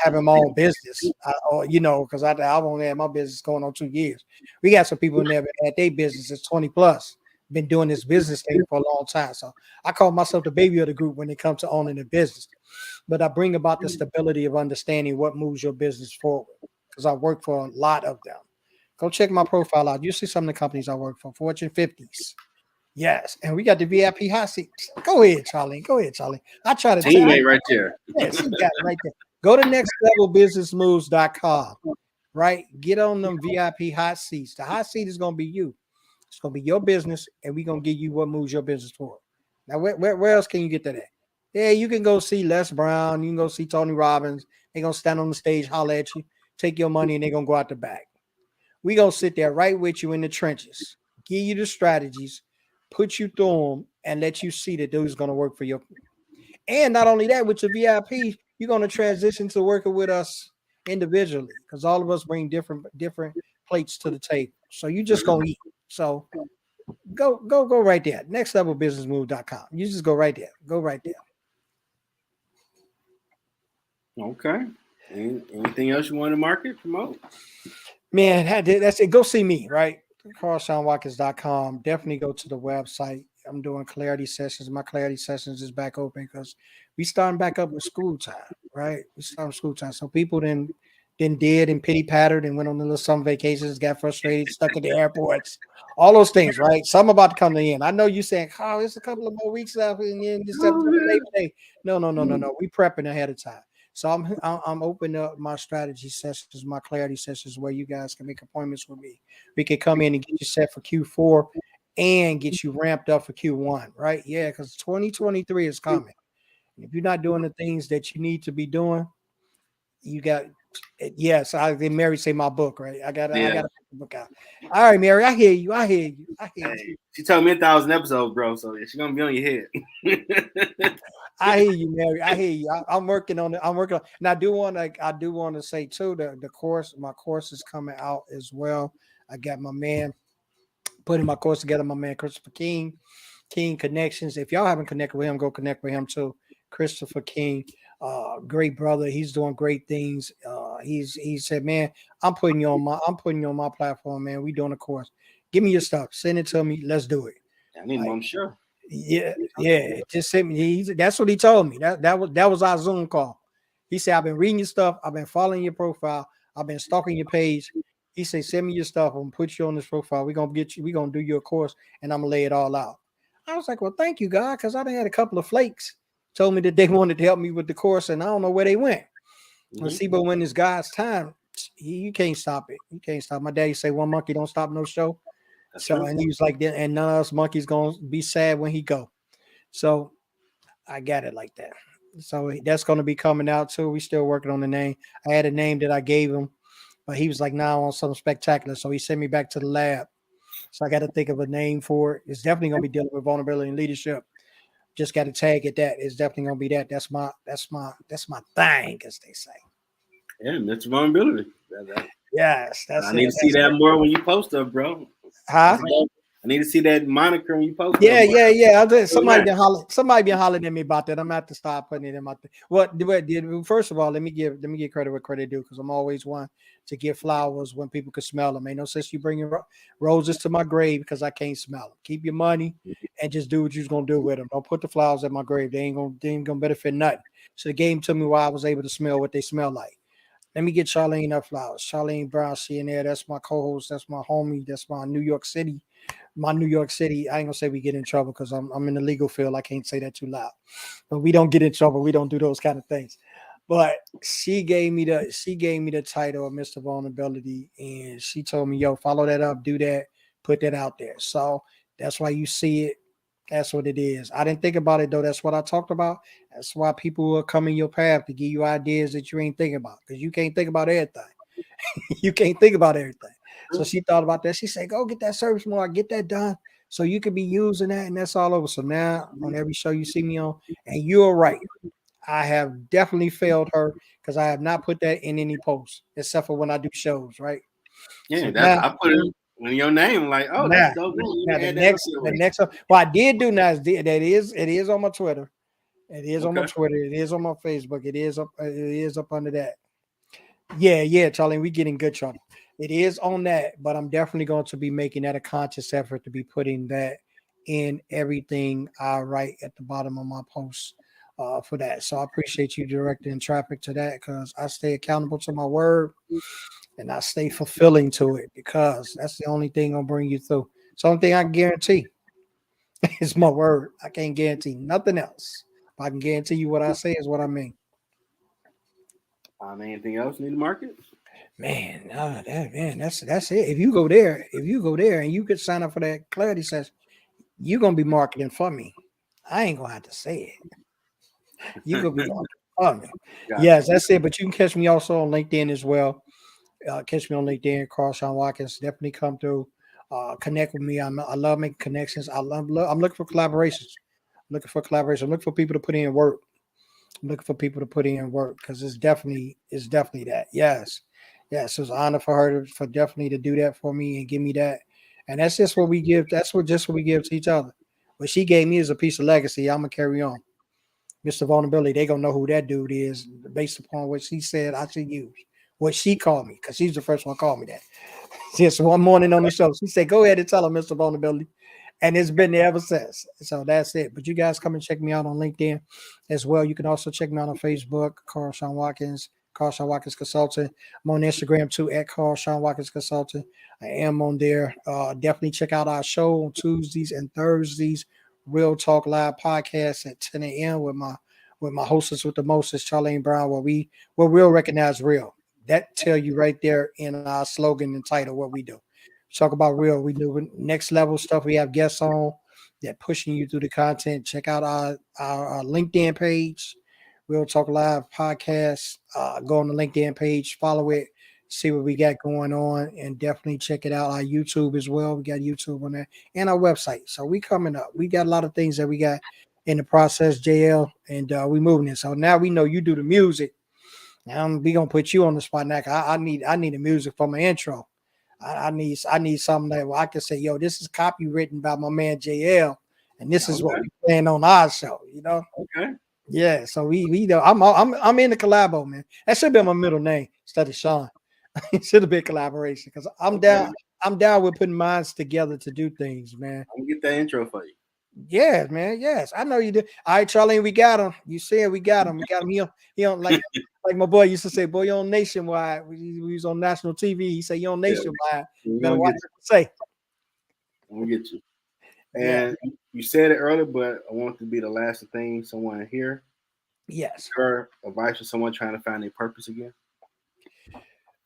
having my own business. Because I've only had my business going on 2 years. We got some people in there that had their businesses 20 plus. Been doing this business thing for a long time. So I call myself the baby of the group when it comes to owning a business. But I bring about the stability of understanding what moves your business forward because I work for a lot of them. Go check my profile out. You see some of the companies I work for, Fortune 50s. Yes. And we got the VIP hot seats. Go ahead, Charlie. I try to tell Teammate right there. yes, you got it right there. Go to nextlevelbusinessmoves.com, right? Get on them VIP hot seats. The hot seat is going to be you. It's going to be your business, and we're going to give you what moves your business forward. Now, where else can you get that at? Yeah, you can go see Les Brown. You can go see Tony Robbins. They're going to stand on the stage, holler at you, take your money, and they're going to go out the back. We gonna sit there right with you in the trenches, give you the strategies, put you through them, and let you see that those gonna work for you. And not only that, with your VIP, you're gonna transition to working with us individually because all of us bring different plates to the table. So you just gonna eat. So go right there. Nextlevelbusinessmove.com. You just go right there. Go right there. Okay. Anything else you want to market, promote? Man, that's it. Go see me, right? CarlShawnWatkins.com. Definitely go to the website. I'm doing clarity sessions. My clarity sessions is back open because we starting back up with school time, right? We starting school time. So people then did and pity pattered and went on a little summer vacations, got frustrated, stuck at the airports, all those things, right? Some about to come to the end. I know you saying, oh, it's a couple of more weeks left and then December Labor Day. No. We prepping ahead of time. So I'm opening up my strategy sessions, my clarity sessions, where you guys can make appointments with me. We can come in and get you set for Q4 and get you ramped up for Q1, right? Yeah, because 2023 is coming. And if you're not doing the things that you need to be doing, you got yes. I did Mary say my book, right? I gotta put the book out. All right, Mary, I hear you. Hey, she told me 1,000 episodes, bro. So she's gonna be on your head. I hear you, Mary. I hear you. I'm working on it. I'm working on, and I do want to say too that my course is coming out as well. I got my man putting my course together, my man Christopher King Connections. If y'all haven't connected with him, go connect with him too. Christopher King, great brother. He's doing great things. He said, man, I'm putting you on my platform, man. We doing a course. Give me your stuff. Send it to me. Let's do it. I need him, I'm sure. Yeah. Just send me. That's what he told me. That was our Zoom call. He said, I've been reading your stuff. I've been following your profile. I've been stalking your page. He said, send me your stuff. I'm gonna put you on this profile. We're gonna do your course and I'm gonna lay it all out. I was like, well, thank you, God, because I done had a couple of flakes told me that they wanted to help me with the course, and I don't know where they went. Let's see, but when it's God's time, you can't stop it. You can't stop. My daddy say one monkey don't stop no show. That's so true. And he was like that, and none of us monkeys gonna be sad when he go. So I got it like that. So that's gonna be coming out too. We still working on the name. I had a name that I gave him, but he was like, "Nah, I want something spectacular." So he sent me back to the lab. So I got to think of a name for it. It's definitely gonna be dealing with vulnerability and leadership. Just got to tag it that. It's definitely gonna be that. That's my thing, as they say. Yeah, that's vulnerability. Yes, that's I need to see that more when you post stuff, bro. Huh? I need to see that moniker when you post. Yeah. Somebody been hollering at me about that. I'm gonna have to stop putting it in my thing. What did first of all, let me give credit where credit due, because I'm always one to give flowers when people can smell them. Ain't no sense you bringing roses to my grave because I can't smell them. Keep your money and just do what you're gonna do with them. Don't put the flowers at my grave. They ain't gonna benefit nothing. So they gave them to me while I was able to smell what they smell like. Let me get Charlene up flowers. Charlene Brown, she in there. That's my co-host. That's my homie. That's my New York City. I ain't gonna say we get in trouble because I'm in the legal field. I can't say that too loud. But we don't get in trouble. We don't do those kind of things. But she gave me the title of Mr. Vulnerability, and she told me, yo, follow that up, do that, put that out there. So that's why you see it. That's what it is. I didn't think about it though. That's what I talked about. That's why people will come in your path to give you ideas that you ain't thinking about, because you can't think about everything. You can't think about everything. So she thought about that. She said, go get that service mark, get that done so you could be using that, and that's all over. So now on every show you see me on, and you're right. I have definitely failed her because I have not put that in any posts except for when I do shows, right? Yeah, so I put it in your name, like, oh, that's dope. The next one. Well, I did do now. It is on my Twitter. It is on my Twitter. It is on my Facebook. It is up under that. Yeah, Charlie, we get in good trouble. It is on that, but I'm definitely going to be making that a conscious effort to be putting that in everything I write at the bottom of my posts for that. So I appreciate you directing traffic to that, because I stay accountable to my word and I stay fulfilling to it, because that's the only thing gonna bring you through. It's the only thing I can guarantee is my word. I can't guarantee nothing else. I can guarantee you what I say is what I mean. Anything else need to market? Man, that's it. If you go there and you could sign up for that clarity session, you're gonna be marketing for me. I ain't gonna have to say it. You gonna be marketing for me. Yes, that's it. But you can catch me also on LinkedIn as well. Catch me on LinkedIn, Carl Shawn Watkins. Definitely come through. Connect with me. I love making connections. I'm looking for collaborations. Looking for collaboration. I'm looking for people to put in work. I'm looking for people to put in work because it's definitely that. Yes, yes. It's an honor for her for definitely to do that for me and give me that. And that's just what we give. That's what we give to each other. What she gave me is a piece of legacy. I'm gonna carry on. Mr. Vulnerability, they gonna know who that dude is based upon what she said I should use. What she called me, because she's the first one called me that. Just one morning on the show. She said, go ahead and tell him, Mr. Vulnerability. And it's been there ever since. So that's it. But you guys come and check me out on LinkedIn as well. You can also check me out on Facebook, Carl Shawn Watkins, Carl Shawn Watkins Consultant. I'm on Instagram too, at Carl Shawn Watkins Consultant. I am on there. Definitely check out our show on Tuesdays and Thursdays, Real Talk Live podcast at 10 a.m. with my hostess with the mostest, Charlene Brown, where real recognize real. That tell you right there in our slogan and title what we do. Talk about real. We do next level stuff. We have guests on that pushing you through the content. Check out our LinkedIn page, Real Talk Live podcast. Go on the LinkedIn page, follow it, see what we got going on, and definitely check it out. Our YouTube as well. We got YouTube on there and our website. So we coming up. We got a lot of things that we got in the process, JL, and we moving it. So now we know you do the music. We gonna put you on the spot now. I need the music for my intro. I need something that I can say, yo, this is copywritten by my man JL, and this is what Okay. we playing on our show. Okay. Yeah. So we know I'm in the collabo, man. That should be my middle name instead of Shawn. It should have been collaboration because I'm Okay. down. I'm down with putting minds together to do things, man. I'm gonna get that intro for you. Yes, man. Yes, I know you do. All right, Charlene, we got him. You said we got him. We got him. He don't like my boy used to say, boy, you on nationwide. We was on national TV. He said, you on Yeah, nationwide. we're Better gonna watch get what you say. I'm gonna get you. Yeah. And you said it earlier, but I want it to be the last thing someone here. Yes. Your advice for someone trying to find their purpose again.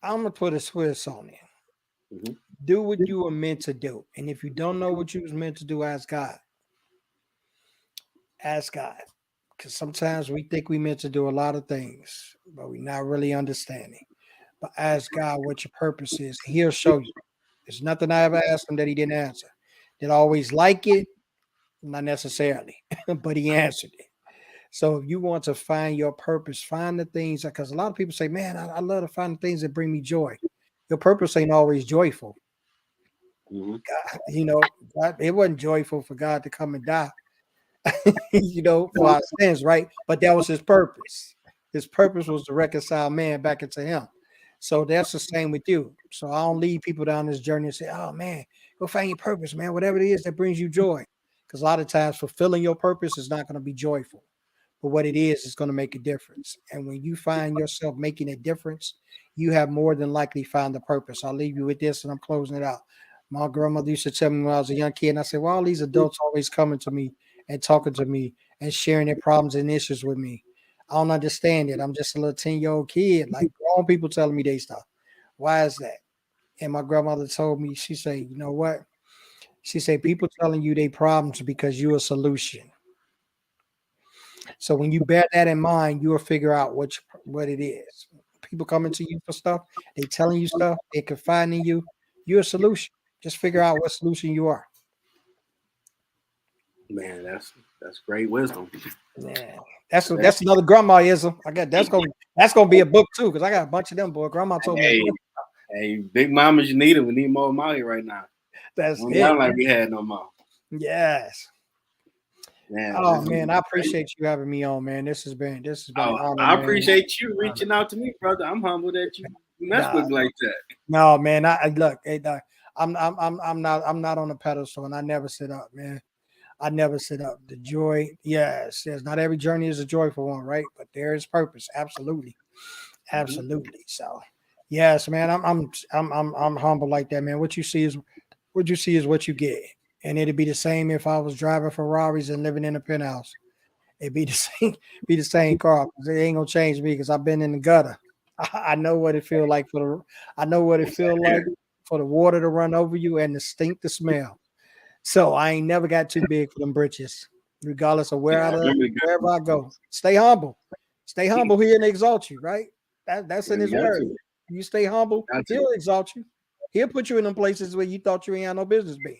I'm gonna put a twist on it. Mm-hmm. Do what you were meant to do. And if you don't know what you was meant to do, ask God. Ask God. Because sometimes we think we meant to do a lot of things, but we're not really understanding. But ask God what your purpose is. He'll show you. There's nothing I ever asked him that he didn't answer. Did I always like it? Not necessarily, but he answered it. So if you want to find your purpose, find the things, because a lot of people say, man, I love to find the things that bring me joy. Your purpose ain't always joyful. Mm-hmm. God, it wasn't joyful for God to come and die, for our sins, right? But that was his purpose. His purpose was to reconcile man back into him. So that's the same with you. So I don't lead people down this journey and say, oh man, go find your purpose, man. Whatever it is that brings you joy. Because a lot of times fulfilling your purpose is not going to be joyful. But what it is going to make a difference. And when you find yourself making a difference, you have more than likely found the purpose. I'll leave you with this and I'm closing it out. My grandmother used to tell me when I was a young kid, and I said, well, all these adults always coming to me and talking to me and sharing their problems and issues with me. I don't understand it. I'm just a little 10-year-old kid, like grown people telling me they stuff. Why is that? And my grandmother told me, she said, you know what? She said, people telling you they problems because you're a solution. So when you bear that in mind, you'll figure out what it is. People coming to you for stuff, they telling you stuff, they confiding in you. You're a solution. Just figure out what solution you are. Man, that's great wisdom. Yeah, that's another grandmaism. I got that's gonna be a book too, because I got a bunch of them, boy. Grandma told me Hey, big mamas, you need them. We need more of them out here right now. that's Don't it. sound like we had no more. Yes. Man, Oh man, I appreciate you having me on, man. This has been an honor, I man. appreciate you reaching out to me, brother. I'm humbled that you mess with me like that. No, man. I look. I'm not on a pedestal, and I never sit up, man. I never sit up. The joy, yes. Not every journey is a joyful one, right? But there is purpose, absolutely, absolutely. So, yes, man. I'm humble like that, man. What you see is what you get, and it'd be the same if I was driving Ferraris and living in a penthouse. It'd be the same, be the same car. It ain't gonna change me because I've been in the gutter. I know what it feel like I know what it feel like for the water to run over you and the stink to smell. So I ain't never got too big for them britches, regardless of wherever I go. Stay humble. Stay humble here and exalt you, right? That's in his word. You stay humble, he'll exalt you. He'll put you in them places where you thought you ain't had no business being.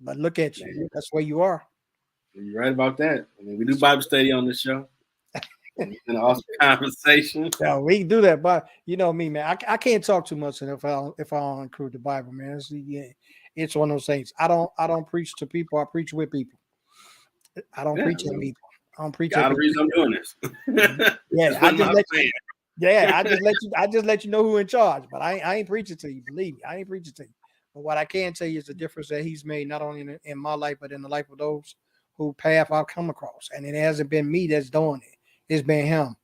But look at you. Man. That's where you are. You're right about that. I mean, we do Bible study on this show. It's an awesome conversation. Yeah, we can do that, but you know me, man. I can't talk too much if I don't include the Bible, man. It's one of those things. I don't preach to people. I preach with people. I don't preach at people. I don't preach. Got a reason I'm doing this. Yeah, I just let you know who in charge. But I ain't preaching to you. Believe me, I ain't preaching to you. But what I can tell you is the difference that he's made, not only in my life, but in the life of those who path I've come across. And it hasn't been me that's doing it. It's been him.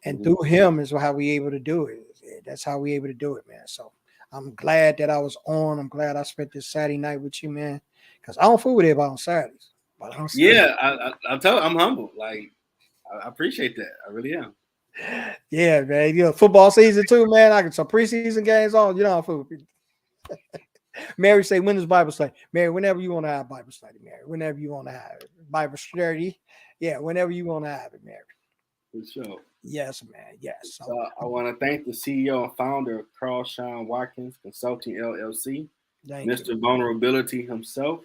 And through him is how we able to do it. That's how we able to do it, man. So I'm glad that I was on. I'm glad I spent this Saturday night with you, man. Because I don't fool with everybody on Saturdays. But I tell you, I'm humble. Like, I appreciate that. I really am. Yeah, man. You know, football season too, man. I get some preseason games on. You know, I'm fool with people. Mary say, when is Bible study? Mary, whenever you want to have Bible study, Mary. Whenever you want to have it. Bible study. Yeah, whenever you want to have it, Mary. For sure. Yes, man. Yes. So I want to thank the CEO and founder of Shawn Watkins Consulting LLC, Mr. Vulnerability himself,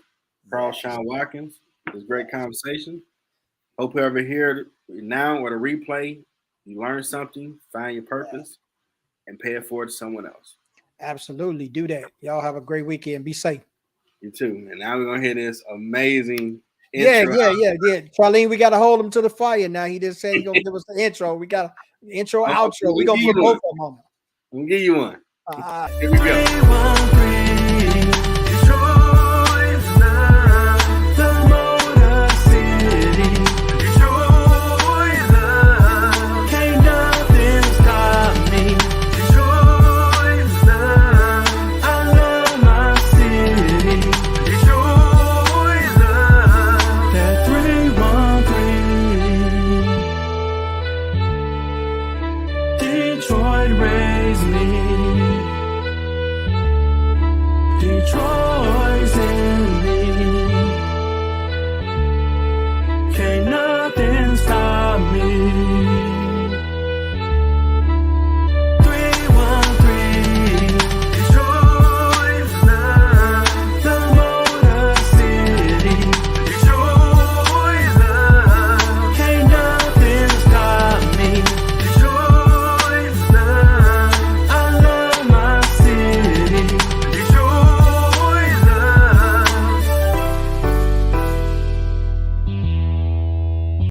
Shawn Watkins. It was a great conversation. Hope whoever here now or the replay, you learn something, find your purpose, and pay it forward to someone else. Absolutely. Do that. Y'all have a great weekend. Be safe. You too. And now we're going to hear this amazing intro. Yeah. Charlene, we got to hold him to the fire now. He just said he's going to give us the intro. We got intro, outro. We're going to put both of them on. I'm going to give you one. Here we go.